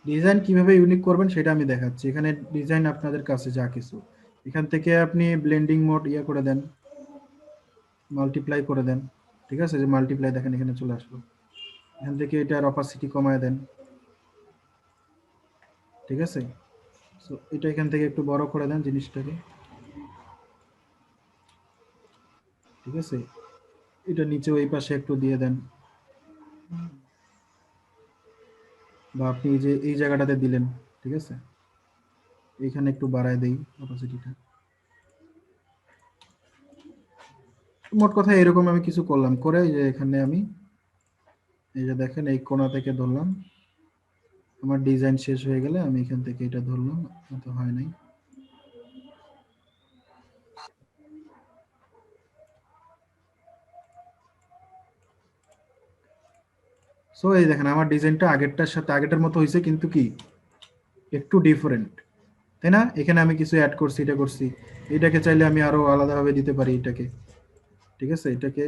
ডিজাইন কিভাবে ইউনিক করবেন সেটা আমি দেখাচ্ছি। এখানে ডিজাইন আপনাদের কাছে যা কিছু, এখান থেকে আপনি ব্লেন্ডিং মোড করে দেন, মাল্টিপ্লাই করে দেন। ঠিক আছে, যে মাল্টিপ্লাই দেখেন এখানে চলে আসলো, এখান থেকে এটার অপাসিটি কমায় দেন। ঠিক আছে, সো এটা এখান থেকে একটু বড় করে দেন জিনিসটাকে। ঠিক আছে, এটা নিচে ওই পাশে একটু দিয়ে দেন, বা আপনি যে এই জায়গাটাতে দিলেন। ঠিক আছে, এইখানে একটু বাড়ায় দেই অপাসিটিটা। মোট কথা এরকম আমি কিছু করলাম, করে এই যে এখানে আমি এই যে দেখেন এই কোণা থেকে ধরলাম, আমার ডিজাইন শেষ হয়ে গেলে আমি এখান থেকে এটা ধরলাম, তো হয় নাই। সো এই দেখেন আমার ডিজাইনটা আগেরটার সাথে আগেরটার মতো হয়েছে, কিন্তু কি একটু ডিফারেন্ট, তাই না? এখানে আমি কিছু অ্যাড করছি, এটা করছি, এটাকে চাইলে আমি আরো আলাদাভাবে দিতে পারি এটাকে। ঠিক আছে, এটাকে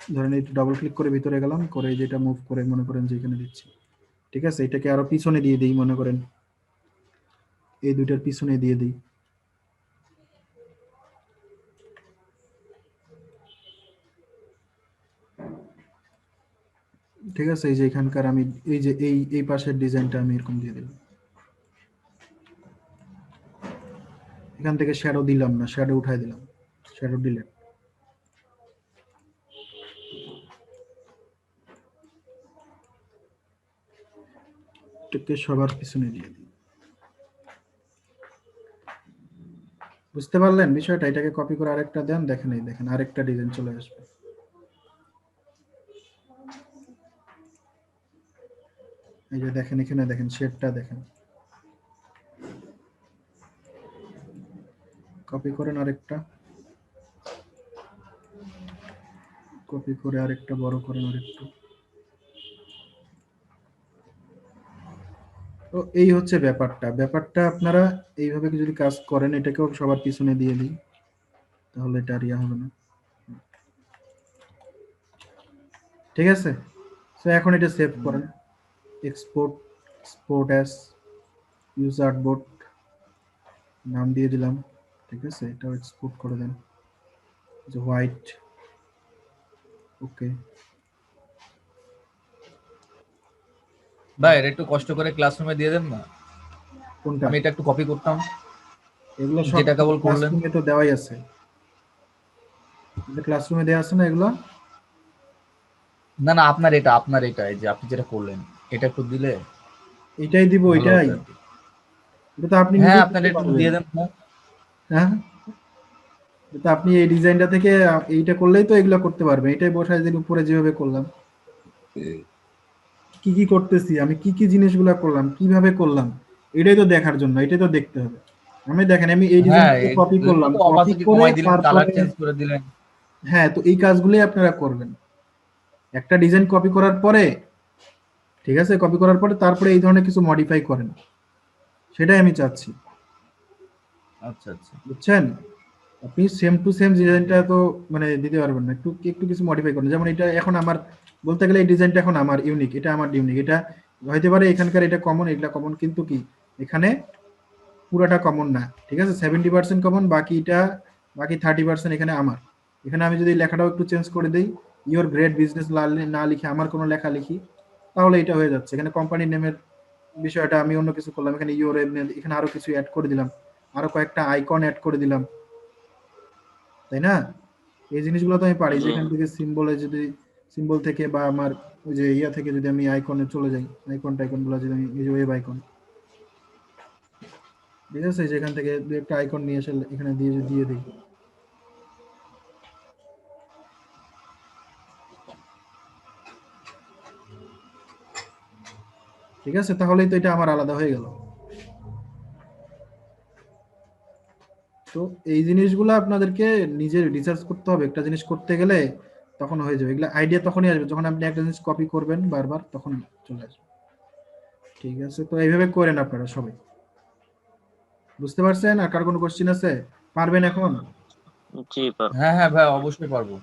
ধরেন একটু ডাবল ক্লিক করে ভিতরে গেলাম, করে যেটা মুভ করে মনে করেন যে এখানে দিচ্ছি। ঠিক আছে, এটাকে আরো পিছনে দিয়ে দিই, মনে করেন এই দুইটার পিছনে দিয়ে দিই। ঠিক আছে, এই যে এখানকার আমি এই যে এই পাশের ডিজাইনটা আমি এরকম দিয়ে দিলাম। এখান থেকে শ্যাডো দিলাম না, শ্যাডো উঠাই দিলাম, শ্যাডো ডিলেট। এটাকে সবার পিছনে দিয়ে দিই। বুঝতে পারলেন বিষয়টা? এটাকে কপি করে আরেকটা দেন, দেখেন এই দেখেন আরেকটা ডিজাইন চলে আসবে। এই যে দেখেন এখানে দেখেন শেডটা দেখেন, কপি করেন আরেকটা, কপি করে আরেকটা বড় করেন আরেকটু। তো এই হচ্ছে ব্যাপারটা আপনারা এইভাবে যদি কাজ করেন, এটাকেও সবার পিছনে দিয়ে দিই, তাহলে এটা আর ইয়া হবে না। ঠিক আছে, তো এখন এটা সেভ করেন, এক্সপোর্ট অ্যাজ ইউজ আর্টবোর্ড নাম দিয়ে দিলাম। ঠিক আছে, এটাও এক্সপোর্ট করে দেন, যে হোয়াইট। ওকে, ভাই এটা একটু কষ্ট করে ক্লাসরুমে দিয়ে দেন না, কোনটা? আমি এটা একটু কপি করতাম। এগুলো সব যেটা কেবল করলেন। ক্লাসরুমে তো দেওয়াই আছে, ক্লাসরুমে দেওয়া আছে না এগুলো? না না, আপনার এটা এই যে আপনি যেটা করলেন এটা একটু দিলে এটাই দিব, ভালো এটাই। হতো আর কি। এটা তো আপনি হ্যাঁ নিজে আপনার করতে একটু পারবেন। দিয়ে দেন না। হ্যাঁ, এটা আপনি এই ডিজাইনটা থেকে এইটা করলেই তো এগুলো করতে পারবেন। এটাই বসায় দিন উপরে, যেভাবে করলাম, কি কি করতেছি আমি, কি কি জিনিসগুলো করলাম, কিভাবে করলাম, এটাই তো দেখার জন্য, এটাই তো দেখতে হবে। আমি দেখেন আমি এই হ্যাঁ ডিজাইনটা কপি করলাম, কপি অপাসিটি করে কমাই দিলেন, কালার তারপরে চেঞ্জ করে দিলেন। হ্যাঁ, তো এই কাজগুলোই আপনারা করবেন। একটা ডিজাইন কপি করার পরে, ঠিক আছে, কপি করার পরে তারপরে এই ধরনের কিছু মডিফাই করেন, সেটাই আমি চাচ্ছি, আচ্ছা আচ্ছা বুঝছেন? আপনি সেম টু সেম ডিজাইনটা তো মানে দিতে পারবেন না, একটু একটু কিছু মডিফাই করেন। যেমন এটা এখন আমার বলতে গেলে এই ডিজাইনটা এখন আমার ইউনিক, এটা আমার ইউনিক, এটা হইতে পারে এখানকার এটা কমন, এটা কমন, কিন্তু কি এখানে পুরোটা কমন না, ঠিক আছে, 70% কমন, বাকিটা বাকি 30% এখানে আমার। এখানে আমি যদি লেখাটাও একটু চেঞ্জ করে দেই, ইওর গ্রেট বিজনেস না লিখে আমার কোনো লেখা লিখি, তাহলে এটা হয়ে যাচ্ছে। এখানে কোম্পানির নেমের বিষয়টা আমি অন্য কিছু করলাম, এখানে ইওর, এখানে আরো কিছু অ্যাড করে দিলাম, আরো কয়েকটা আইকন অ্যাড করে দিলাম, তাই না? এই জিনিসগুলো তো আমি পারি, জি। যেখান থেকে সিম্বলে যদি সিম্বল থেকে বা আমার ওই যে ইয়া থেকে যদি আমি আইকনে চলে যাই, আইকন গুলো যদি আমি এই যে ওয়েব আইকন, ঠিক আছে, যেখান থেকে দু একটা আইকন নিয়ে এসে এখানে দিয়ে দিই, ঠিক আছে, তাহলেই তো এটা আমার আলাদা হয়ে গেল। তো এই জিনিসগুলো আপনাদেরকে নিজে রিসার্চ করতে হবে, একটা জিনিস করতে গেলে তখন হয়ে যাবে। এগুলো আইডিয়া তখনই আসবে যখন আপনি একটা জিনিস কপি করবেন বারবার, তখন চলে আসবে। ঠিক আছে, তো এইভাবে করেন আপনারা সবাই, বুঝতে পারছেন? আর কার কোনো কোশ্চেন আছে? পারবেন এখন? জি, পারবো। হ্যাঁ হ্যাঁ ভাই অবশ্যই পারবো।